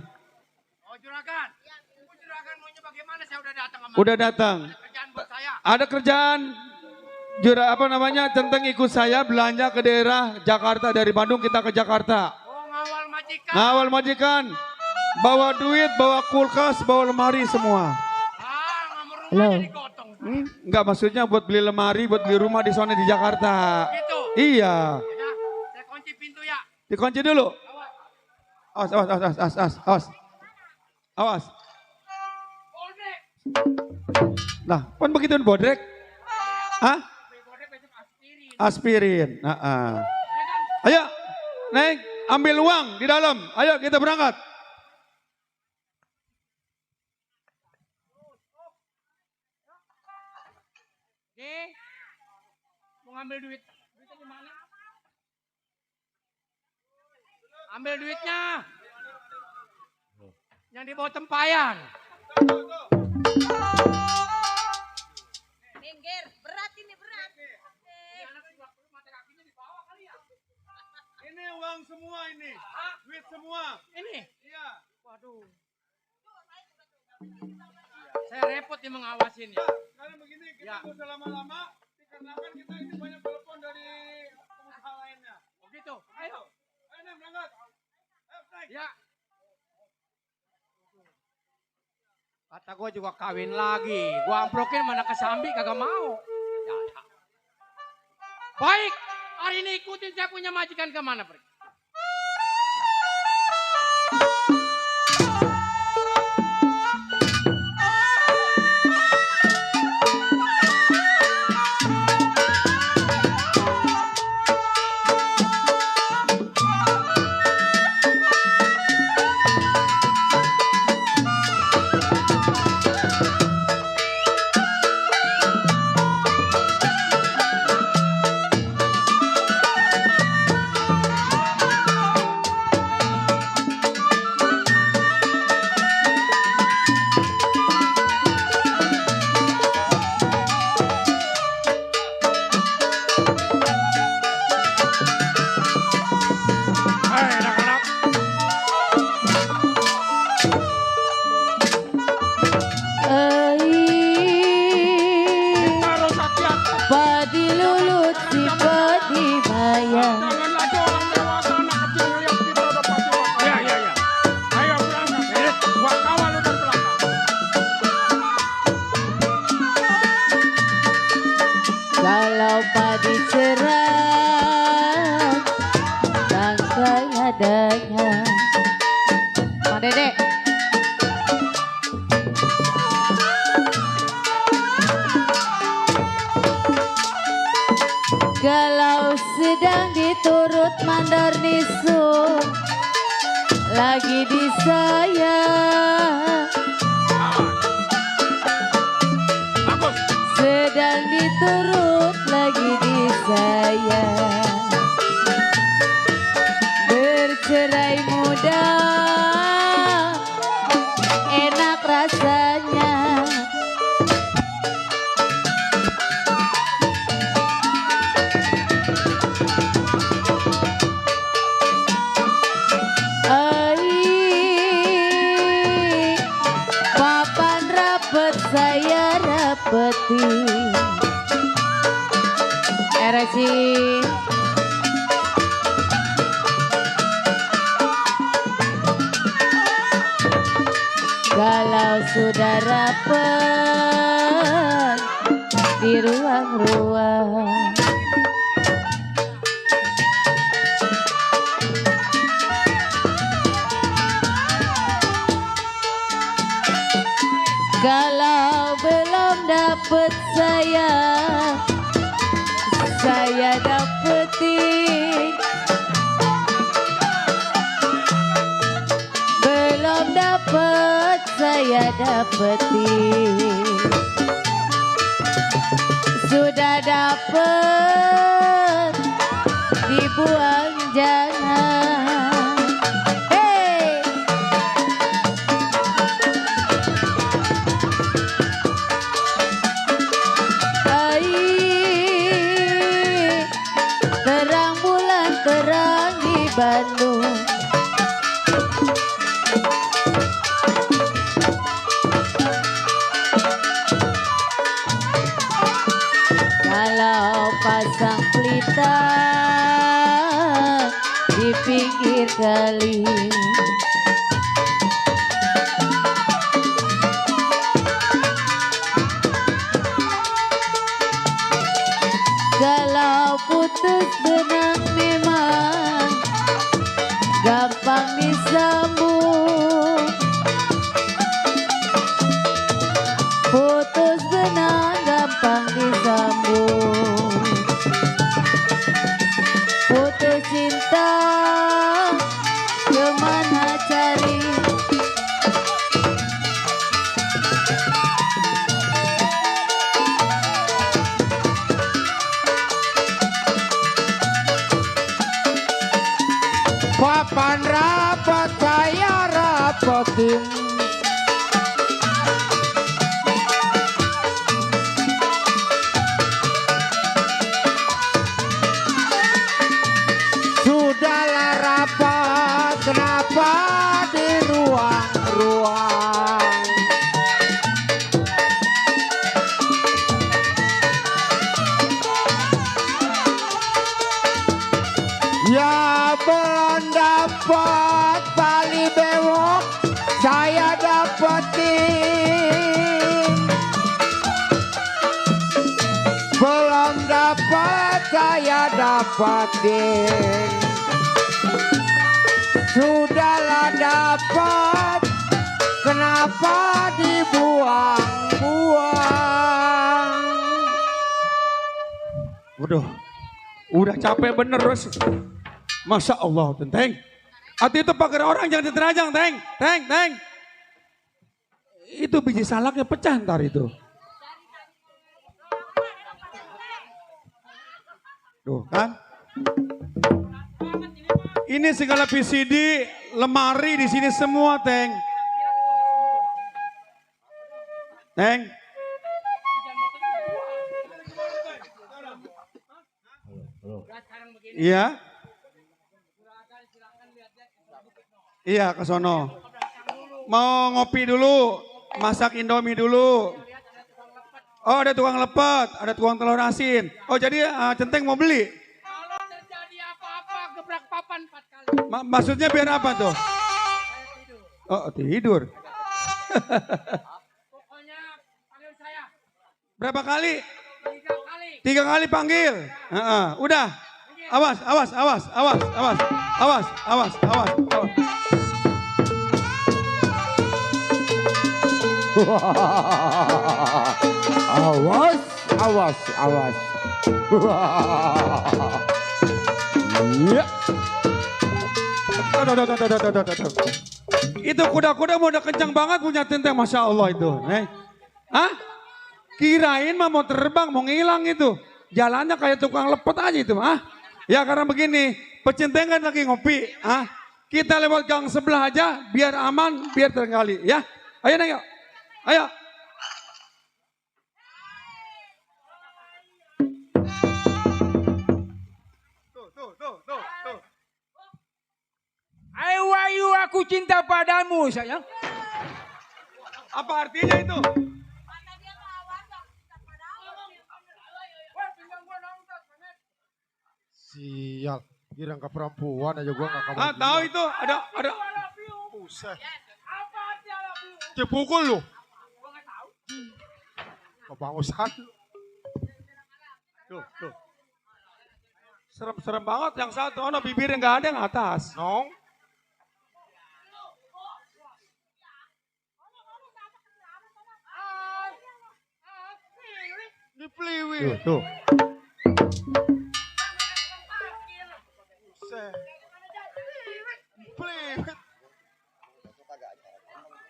[SPEAKER 5] Oh juragan. Oh, juragan maunya bagaimana? Saya udah datang sama.
[SPEAKER 8] Udah datang.
[SPEAKER 5] Ada kerjaan buat saya.
[SPEAKER 8] Ada kerjaan. Centeng ikut saya belanja ke daerah Jakarta, dari Bandung kita ke Jakarta.
[SPEAKER 5] Oh ngawal majikan.
[SPEAKER 8] Ngawal majikan. Bawa duit, bawa kulkas, bawa lemari semua.
[SPEAKER 5] Ngamur
[SPEAKER 2] Halo.
[SPEAKER 5] rumahnya digotong.
[SPEAKER 8] Enggak maksudnya buat beli lemari, buat beli rumah di sana di Jakarta.
[SPEAKER 5] Gitu.
[SPEAKER 8] Iya.
[SPEAKER 5] Ya, saya kunci pintu ya.
[SPEAKER 8] Dikunci dulu. Awas, awas, awas, awas, awas, awas. Awas.
[SPEAKER 5] Boldek.
[SPEAKER 8] Nah, kan begitu bodrek. Hah?
[SPEAKER 5] Boldek besok aspirin.
[SPEAKER 8] Aspirin. Ayo, Neng, ambil uang di dalam. Ayo kita berangkat.
[SPEAKER 5] Oke. Mau ngambil duit. Duitnya di mana? Ambil duitnya. Yang di bawah tempayan.
[SPEAKER 9] Minggir, berat ini berat.
[SPEAKER 8] Ini uang semua ini. Duit semua.
[SPEAKER 5] Ini.
[SPEAKER 8] Iya.
[SPEAKER 5] Waduh. Saya repot nih mengawasin ya.
[SPEAKER 8] Sekarang begini, kita
[SPEAKER 5] Ya.
[SPEAKER 8] nggak usah lama-lama. Dikarenakan kita ini banyak telepon dari pengusaha lainnya.
[SPEAKER 5] Oh gitu. Ayo.
[SPEAKER 8] Ayo, Neng, berangkat. Ayo, naik.
[SPEAKER 5] Ya. Kata gue juga kawin lagi. Gue amplokin mana kesambi kagak mau. Ya. Baik. Hari ini ikutin saya punya majikan kemana pergi.
[SPEAKER 2] lagi disayang,
[SPEAKER 5] Bagus.
[SPEAKER 2] sedang diturut lagi disayang, bercerai muda enak rasanya. Papan rapet saya rapetin, RSI. Kalau sudah rapet di ruang-ruang, kalau belum dapet saya dapetin. Belum dapet saya dapetin. Sudah dapet dibuang jangan. Hey! Terang bulan terang di Bandung, kalau pasang pelita di pinggir kali, kalau putus benang memang gampang disambung. Putus benang gampang disambung. Putus cinta kemana cari?
[SPEAKER 4] Papan rapat saya rapetin, sudahlah rapat, kenapa di ruang-ruang? Ya belum dapat tali bewok, saya dapetin. Belum dapat saya dapetin. Sudahlah dapat, kenapa dibuang-buang?
[SPEAKER 8] Waduh, udah capek bener terus. Masya Allah, Teng. Hati itu pagar orang jangan diterajang, Teng. Itu biji salaknya pecah ntar itu. Tuh kan. Ini segala PCD, lemari di sini semua, Teng. Iya. Iya, ke sono. Mau ngopi dulu, masak Indomie dulu. Oh, ada tukang lepet, ada tukang telur asin. Oh, jadi Centeng mau beli?
[SPEAKER 5] Kalau terjadi apa-apa gebrak papan 4 kali.
[SPEAKER 8] Maksudnya biar apa tuh? Oh, tidur.
[SPEAKER 5] Pokoknya panggil saya.
[SPEAKER 8] Berapa kali?
[SPEAKER 5] 3 kali.
[SPEAKER 8] 3 kali panggil. Udah. Awas.
[SPEAKER 4] Awas. Ya.
[SPEAKER 8] Itu kuda-kuda mau udah kencang banget punya tenteng, Masya Allah itu. Hah? Kirain mah mau terbang, mau ngilang itu. Jalannya kayak tukang lepet aja itu. Ya karena begini, pecinta kan lagi ngopi. Kita lewat gang sebelah aja, biar aman, biar tergali. Ya, ayo neng yuk. Ayo. Tuh.
[SPEAKER 5] Ayo aku cinta padamu sayang.
[SPEAKER 8] Apa artinya itu?
[SPEAKER 7] Sial, kira ke perempuan aja gua gak kabar.
[SPEAKER 8] Tahu itu ada.
[SPEAKER 7] Buset. Dipukul lu. Kebangusan.
[SPEAKER 8] Tuh. Serem banget yang satu, bibirnya nggak ada yang atas.
[SPEAKER 7] Nong. Dipeliwi.
[SPEAKER 8] Tuh.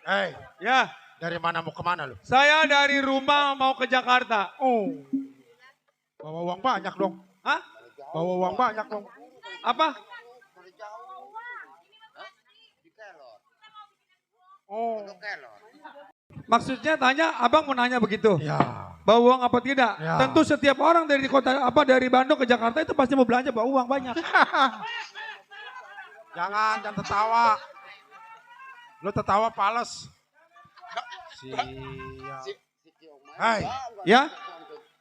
[SPEAKER 7] Hei,
[SPEAKER 8] Ya,
[SPEAKER 7] dari mana mau kemana lu?
[SPEAKER 8] saya dari rumah mau ke Jakarta.
[SPEAKER 7] Oh, bawa uang banyak dong.
[SPEAKER 8] Hah?
[SPEAKER 7] Bawa uang banyak dong.
[SPEAKER 8] Apa?
[SPEAKER 7] Oh,
[SPEAKER 8] Maksudnya tanya, abang mau nanya begitu?
[SPEAKER 7] ya.
[SPEAKER 8] Bawa uang apa tidak?
[SPEAKER 7] Ya.
[SPEAKER 8] Tentu setiap orang dari dari Bandung ke Jakarta itu pasti mau belanja bawa uang banyak.
[SPEAKER 7] Jangan tertawa. Lu tertawa pales. Siap. Hai,
[SPEAKER 8] Ya?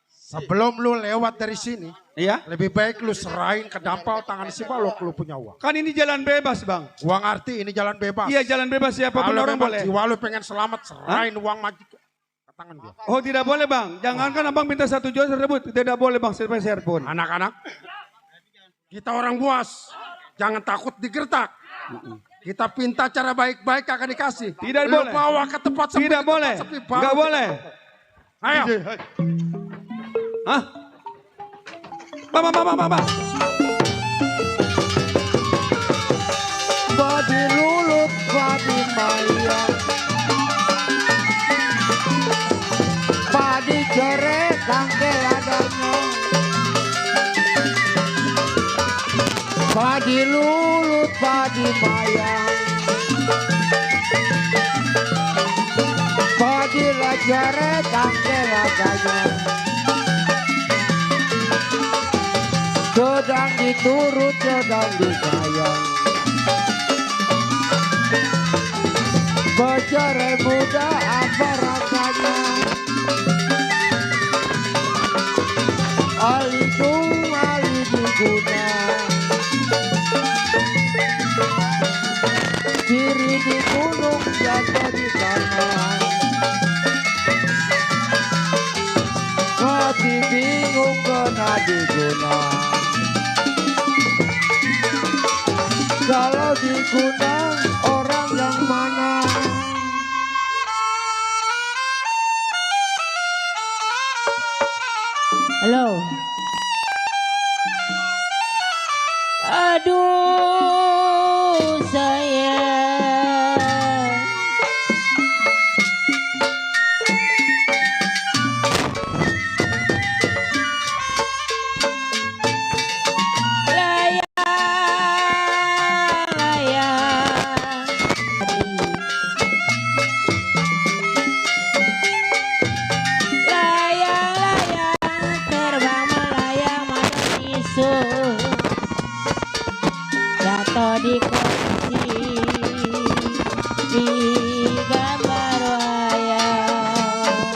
[SPEAKER 7] sebelum lu lewat dari sini,
[SPEAKER 8] Iya?
[SPEAKER 7] lebih baik lu serahin ke dampau tangan si balok lu punya uang.
[SPEAKER 8] Kan ini jalan bebas, Bang.
[SPEAKER 7] Gua ngerti ini jalan bebas.
[SPEAKER 8] Iya, jalan bebas, siapapun
[SPEAKER 7] Kalau
[SPEAKER 8] orang
[SPEAKER 7] memang
[SPEAKER 8] boleh.
[SPEAKER 7] jiwa lu pengen selamat, serahin uang maju ke tangan dia.
[SPEAKER 8] Oh, tidak boleh, Bang. Jangankan abang minta 1 juta rebut. Tidak boleh, Bang, sepeser pun.
[SPEAKER 7] Anak-anak, kita orang buas, jangan takut digertak. Kita pinta cara baik-baik akan dikasih.
[SPEAKER 8] Tidak
[SPEAKER 7] Lu
[SPEAKER 8] boleh.
[SPEAKER 7] bawa ke tempat sepi.
[SPEAKER 8] Tidak
[SPEAKER 7] ke tempat
[SPEAKER 8] boleh.
[SPEAKER 7] sepi, baru
[SPEAKER 8] Enggak
[SPEAKER 7] kita-
[SPEAKER 8] boleh.
[SPEAKER 7] Ayo.
[SPEAKER 8] Hah? Mama.
[SPEAKER 4] Badi lulut, badi maya, badi jeret, tangkel adanya. Badi lulut, badi maya, badi lajeret, tangkel adanya. Sedang diturut, sedang disayang. Bercerai muda apa rasanya? Aligung ali diguna, diri di gunung jatuh di sana. Hati bingung kena diguna. Kalau diguna orang yang mana?
[SPEAKER 2] Halo. Aduh sayang. Layang-layang terbang melayang malam isu, jatuh di kursi di gambar wayang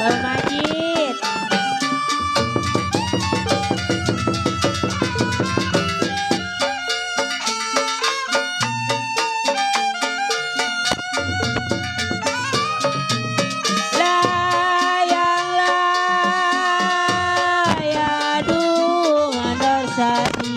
[SPEAKER 2] bermajid. Layang-layang aduh ngandor sadi.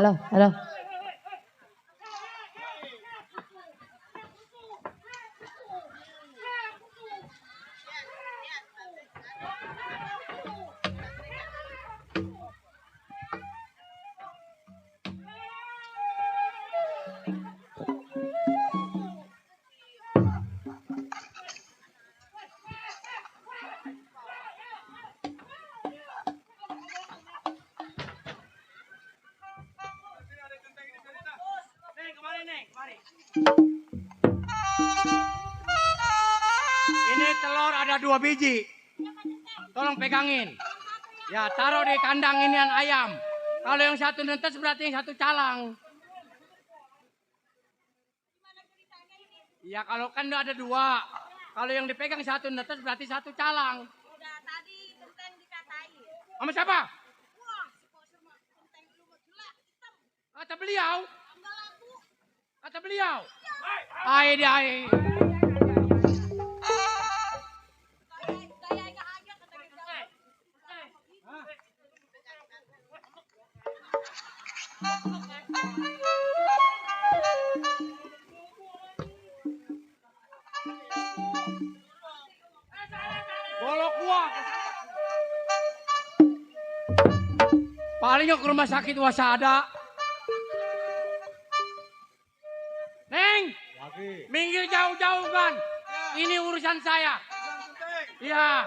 [SPEAKER 2] halo, halo.
[SPEAKER 5] Ini telur ada 2 biji. Tolong pegangin. Ya, taruh di kandang inian ayam. Kalau yang satu netes berarti yang satu calang. Ya, kalau kan ada 2. Kalau yang dipegang satu netes berarti satu calang.
[SPEAKER 9] Udah tadi genteng dikatain.
[SPEAKER 5] Sama siapa?
[SPEAKER 9] Wah, kok sama genteng lu mau jelek hitam.
[SPEAKER 5] Kata beliau.
[SPEAKER 9] Enggak laku.
[SPEAKER 5] Kata beliau. Hai dia.
[SPEAKER 9] Gaya aja kata dia.
[SPEAKER 5] Golok gua. Palingnya ke rumah sakit wasada. Neng,
[SPEAKER 1] Lagi.
[SPEAKER 5] minggir jauh-jauh kan. Ini urusan saya. Iya.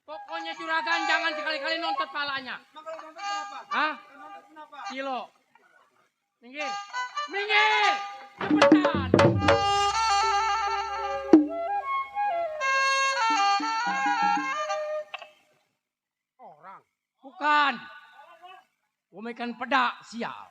[SPEAKER 5] Pokoknya juragan jangan sekali-kali nontot palanya. Hah? Kilo. Minggir. Minggir. Cepetan.
[SPEAKER 7] Orang.
[SPEAKER 5] Bukan. Gua ikan peda, sial.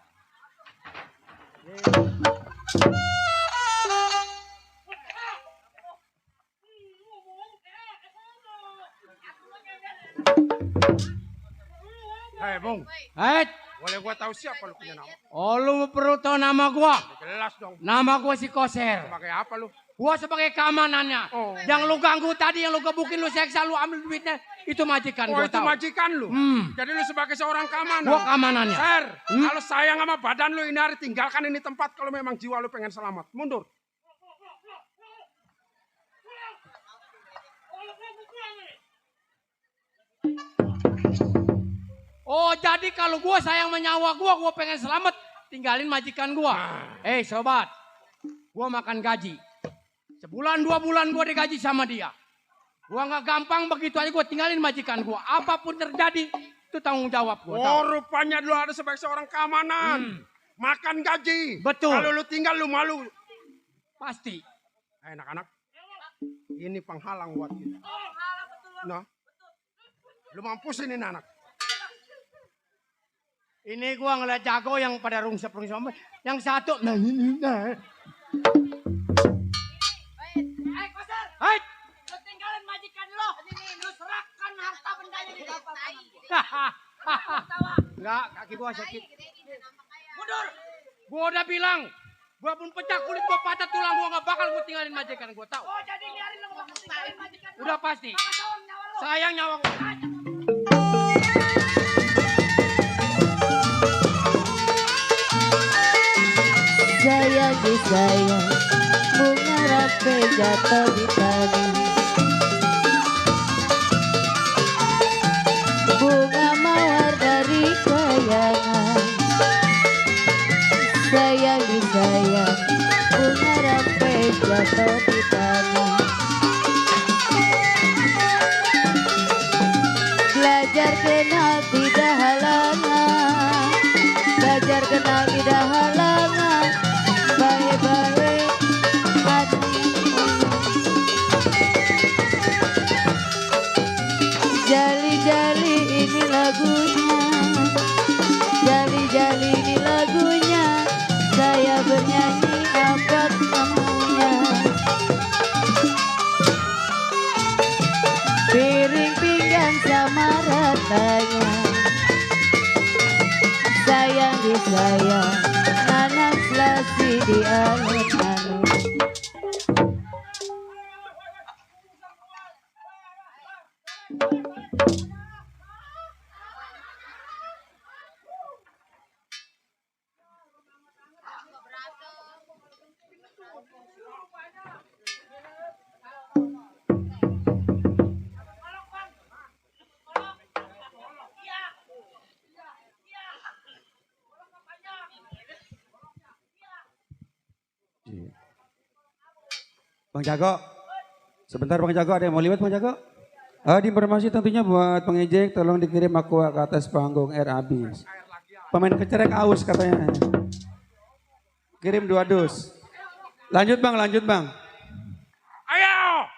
[SPEAKER 7] Hei, Bung.
[SPEAKER 5] Hei,
[SPEAKER 7] Boleh gua tahu siapa lu punya nama?
[SPEAKER 5] oh lu perlu tahu nama gua?
[SPEAKER 7] Jelas dong.
[SPEAKER 5] Nama gua si Koser.
[SPEAKER 7] Sebagai apa lu?
[SPEAKER 5] Gua sebagai keamanannya.
[SPEAKER 7] Oh.
[SPEAKER 5] Yang lu ganggu tadi, yang lu gebukin, lu seksa, lu ambil duitnya, itu majikan
[SPEAKER 7] Oh,
[SPEAKER 5] gua
[SPEAKER 7] itu
[SPEAKER 5] tahu.
[SPEAKER 7] majikan lu? Jadi lu sebagai seorang keamanan?
[SPEAKER 5] Gua keamanannya.
[SPEAKER 7] Ser, kalau sayang sama badan lu ini hari tinggalkan ini tempat kalau memang jiwa lu pengen selamat. Mundur.
[SPEAKER 5] Oh, jadi kalau gua sayang menyawa gua pengen selamat, tinggalin majikan gua. Sobat, gua makan gaji. Sebulan 2 bulan gua digaji sama dia. Gua nggak gampang begitu aja gua tinggalin majikan gua. Apapun terjadi, itu tanggung jawab gua.
[SPEAKER 7] Oh, rupanya lu ada sebagai seorang keamanan. Makan gaji.
[SPEAKER 5] Betul.
[SPEAKER 7] Kalau lu tinggal lu malu.
[SPEAKER 5] Pasti.
[SPEAKER 7] Anak-anak, ini penghalang buat kita. Nah, lu mampus ini anak.
[SPEAKER 5] Ini gua ngeliat jago yang pada rungsep. Yang satu, nah.
[SPEAKER 9] Koser.
[SPEAKER 5] Hai.
[SPEAKER 9] Lu tinggalin majikan lo. Lu serahkan harta bendanya di kapal.
[SPEAKER 5] Enggak, kaki gua sakit.
[SPEAKER 9] Mundur.
[SPEAKER 5] Gua udah bilang, gua pun pecah kulit, gua patah tulang, gua gak bakal gua tinggalin majikan gua, tahu.
[SPEAKER 9] Oh, jadi biarin lu mau tinggalin majikan lo.
[SPEAKER 5] Udah pasti.
[SPEAKER 9] Sayang nyawa lo.
[SPEAKER 5] Sayang nyawa gua.
[SPEAKER 2] Sayang di sayang, bunga rape jatuh di tanah. Bunga mawar dari kayangan. Sayang di sayang, bunga rape jatuh di tanah. Belajar kenal tidak halangan, belajar kenal tidak halangan. Baik-baik hati. Jali-jali ini lagunya, jali-jali ini lagunya. Saya bernyanyi apa kamunya. Piring pinggan sama ratanya. Sayang disayang, nanas lasi di alun-alun.
[SPEAKER 8] Bang Jago. Sebentar Bang Jago, ada yang mau liwat Bang Jago? Informasi tentunya buat pengejek, tolong dikirim aqua ke atas panggung, air habis. Pemain kecerek aus katanya. Kirim 2 dus. Lanjut Bang, lanjut Bang.
[SPEAKER 5] Ayo.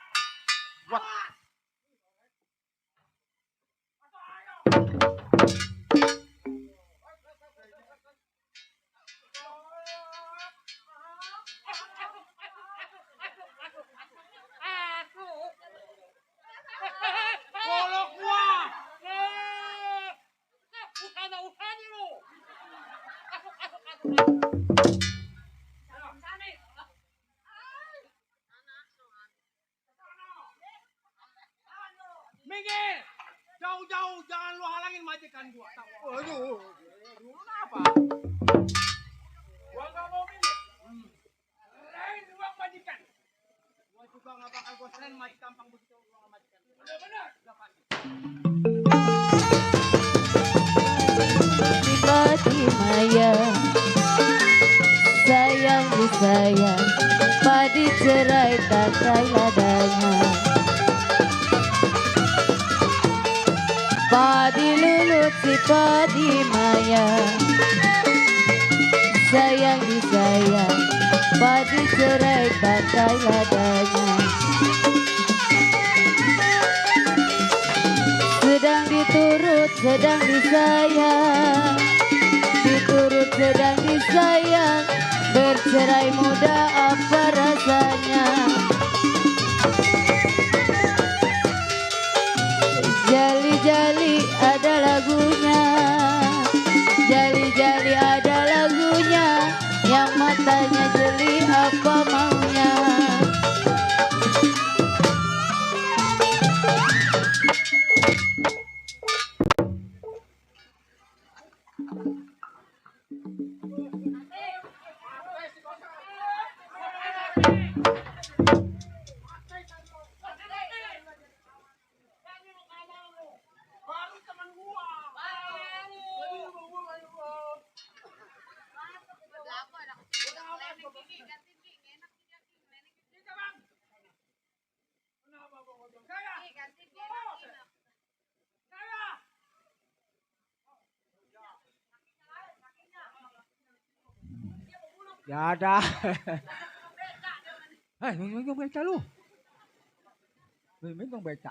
[SPEAKER 6] Golok gua. Usaha dulu.
[SPEAKER 5] Minggir. Jauh-jauh jangan lu halangin majikan gua. Aduh. Kenapa? Gua enggak mau minggir. Lain ruang majikan. Gua juga enggak bakal gua seren majikan tampang begitu ruang majikan. Benar-benar. Enggak pasti.
[SPEAKER 2] Sipati maya sayang disayang padi cerai tak ladanya padi lulut sipati maya sayang disayang padi cerai tak ladanya sedang diturut sedang disayang diturut sedang disayang bercerai muda apa rasanya jali-jali ada lagunya jali-jali ada lagunya yang matanya jeli apa maunya
[SPEAKER 5] Ya ada. Minggir beca lu. Minggir beca.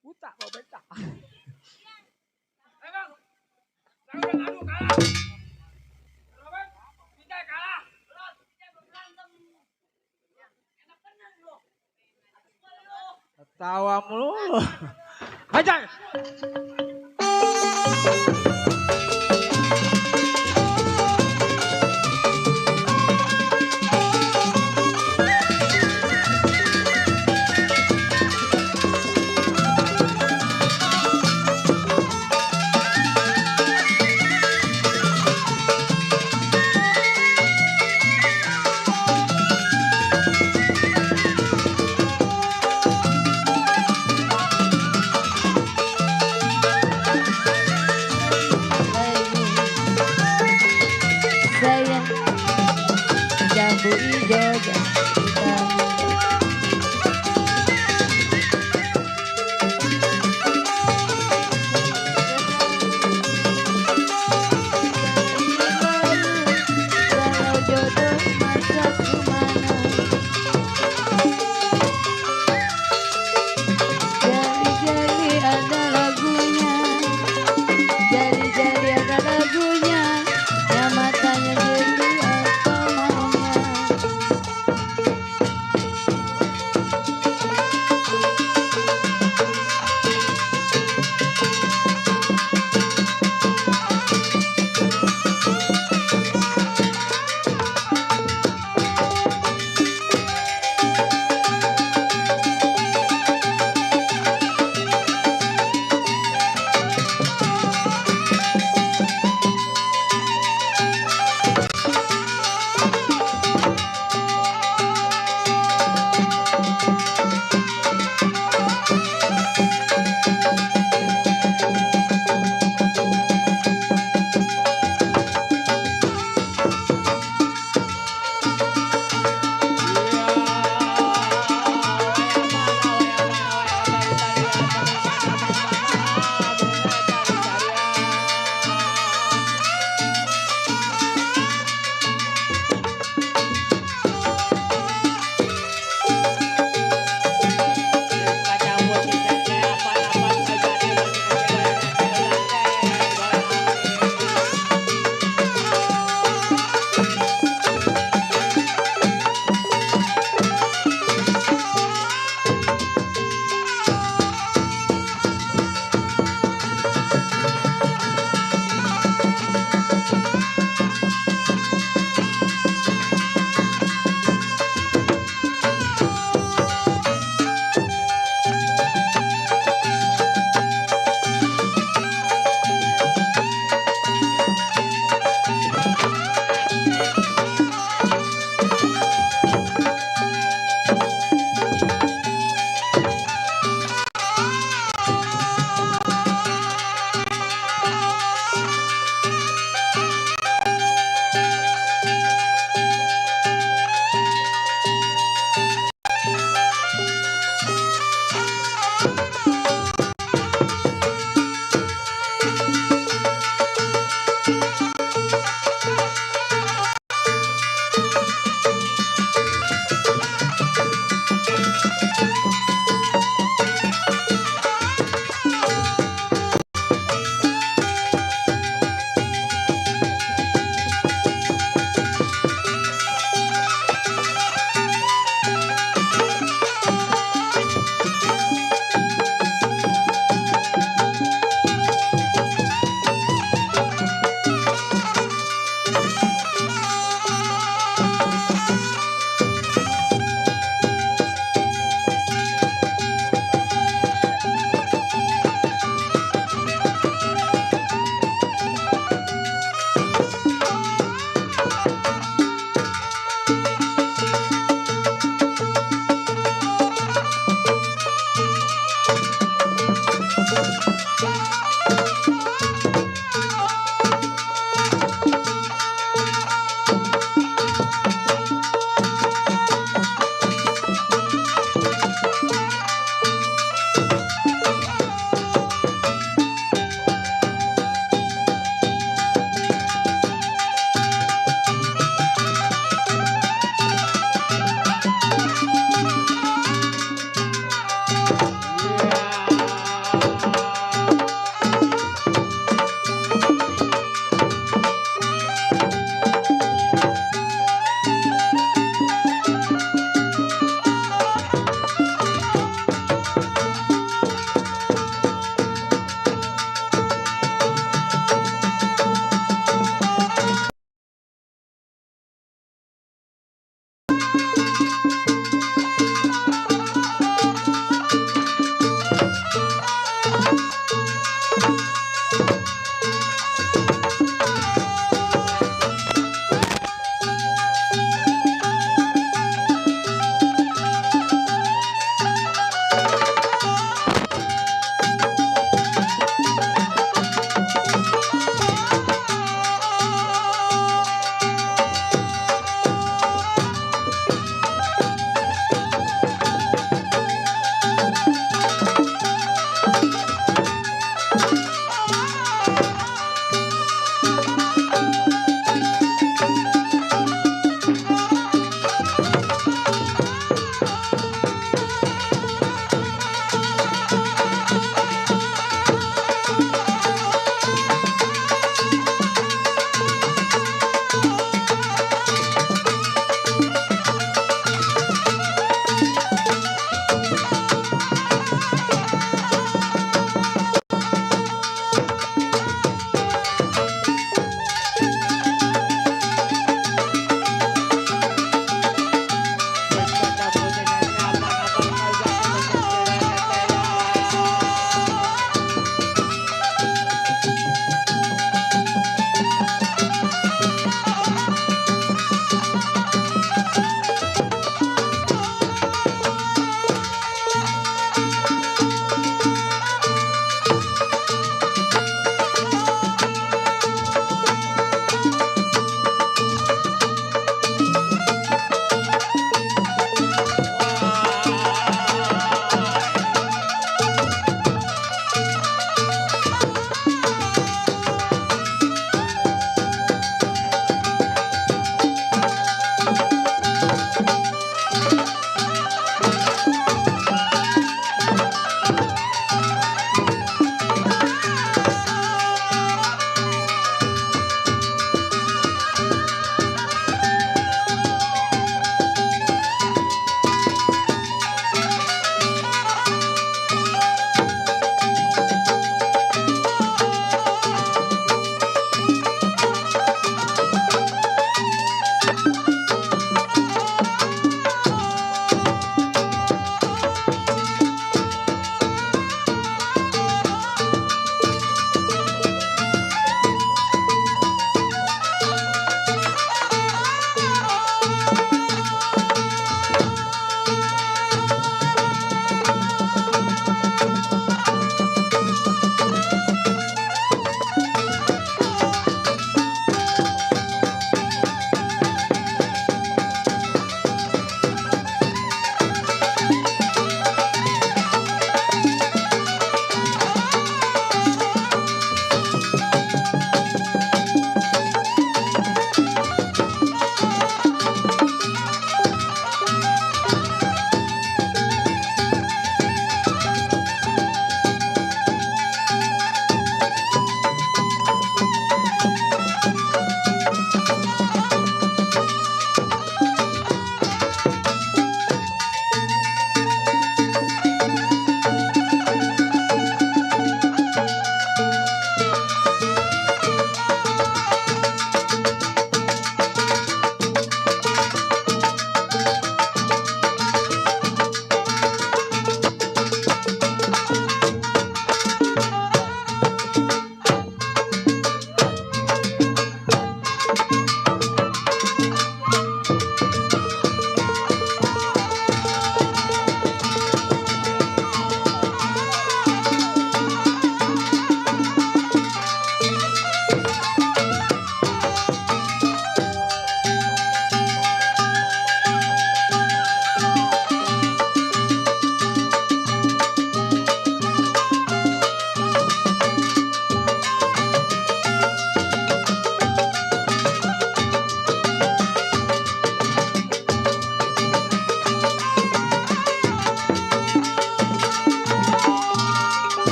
[SPEAKER 5] Utak mau beca. Bang. Saya udah ngadu kalah. Kenapa? Kita kalah. Kita berantem. Enak bener lu. Ketawa mulu. Hajar.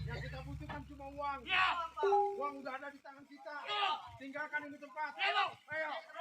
[SPEAKER 7] Yang kita butuhkan cuma uang. Uang udah ada di tangan kita. Tinggalkan ini tempat. Ayo.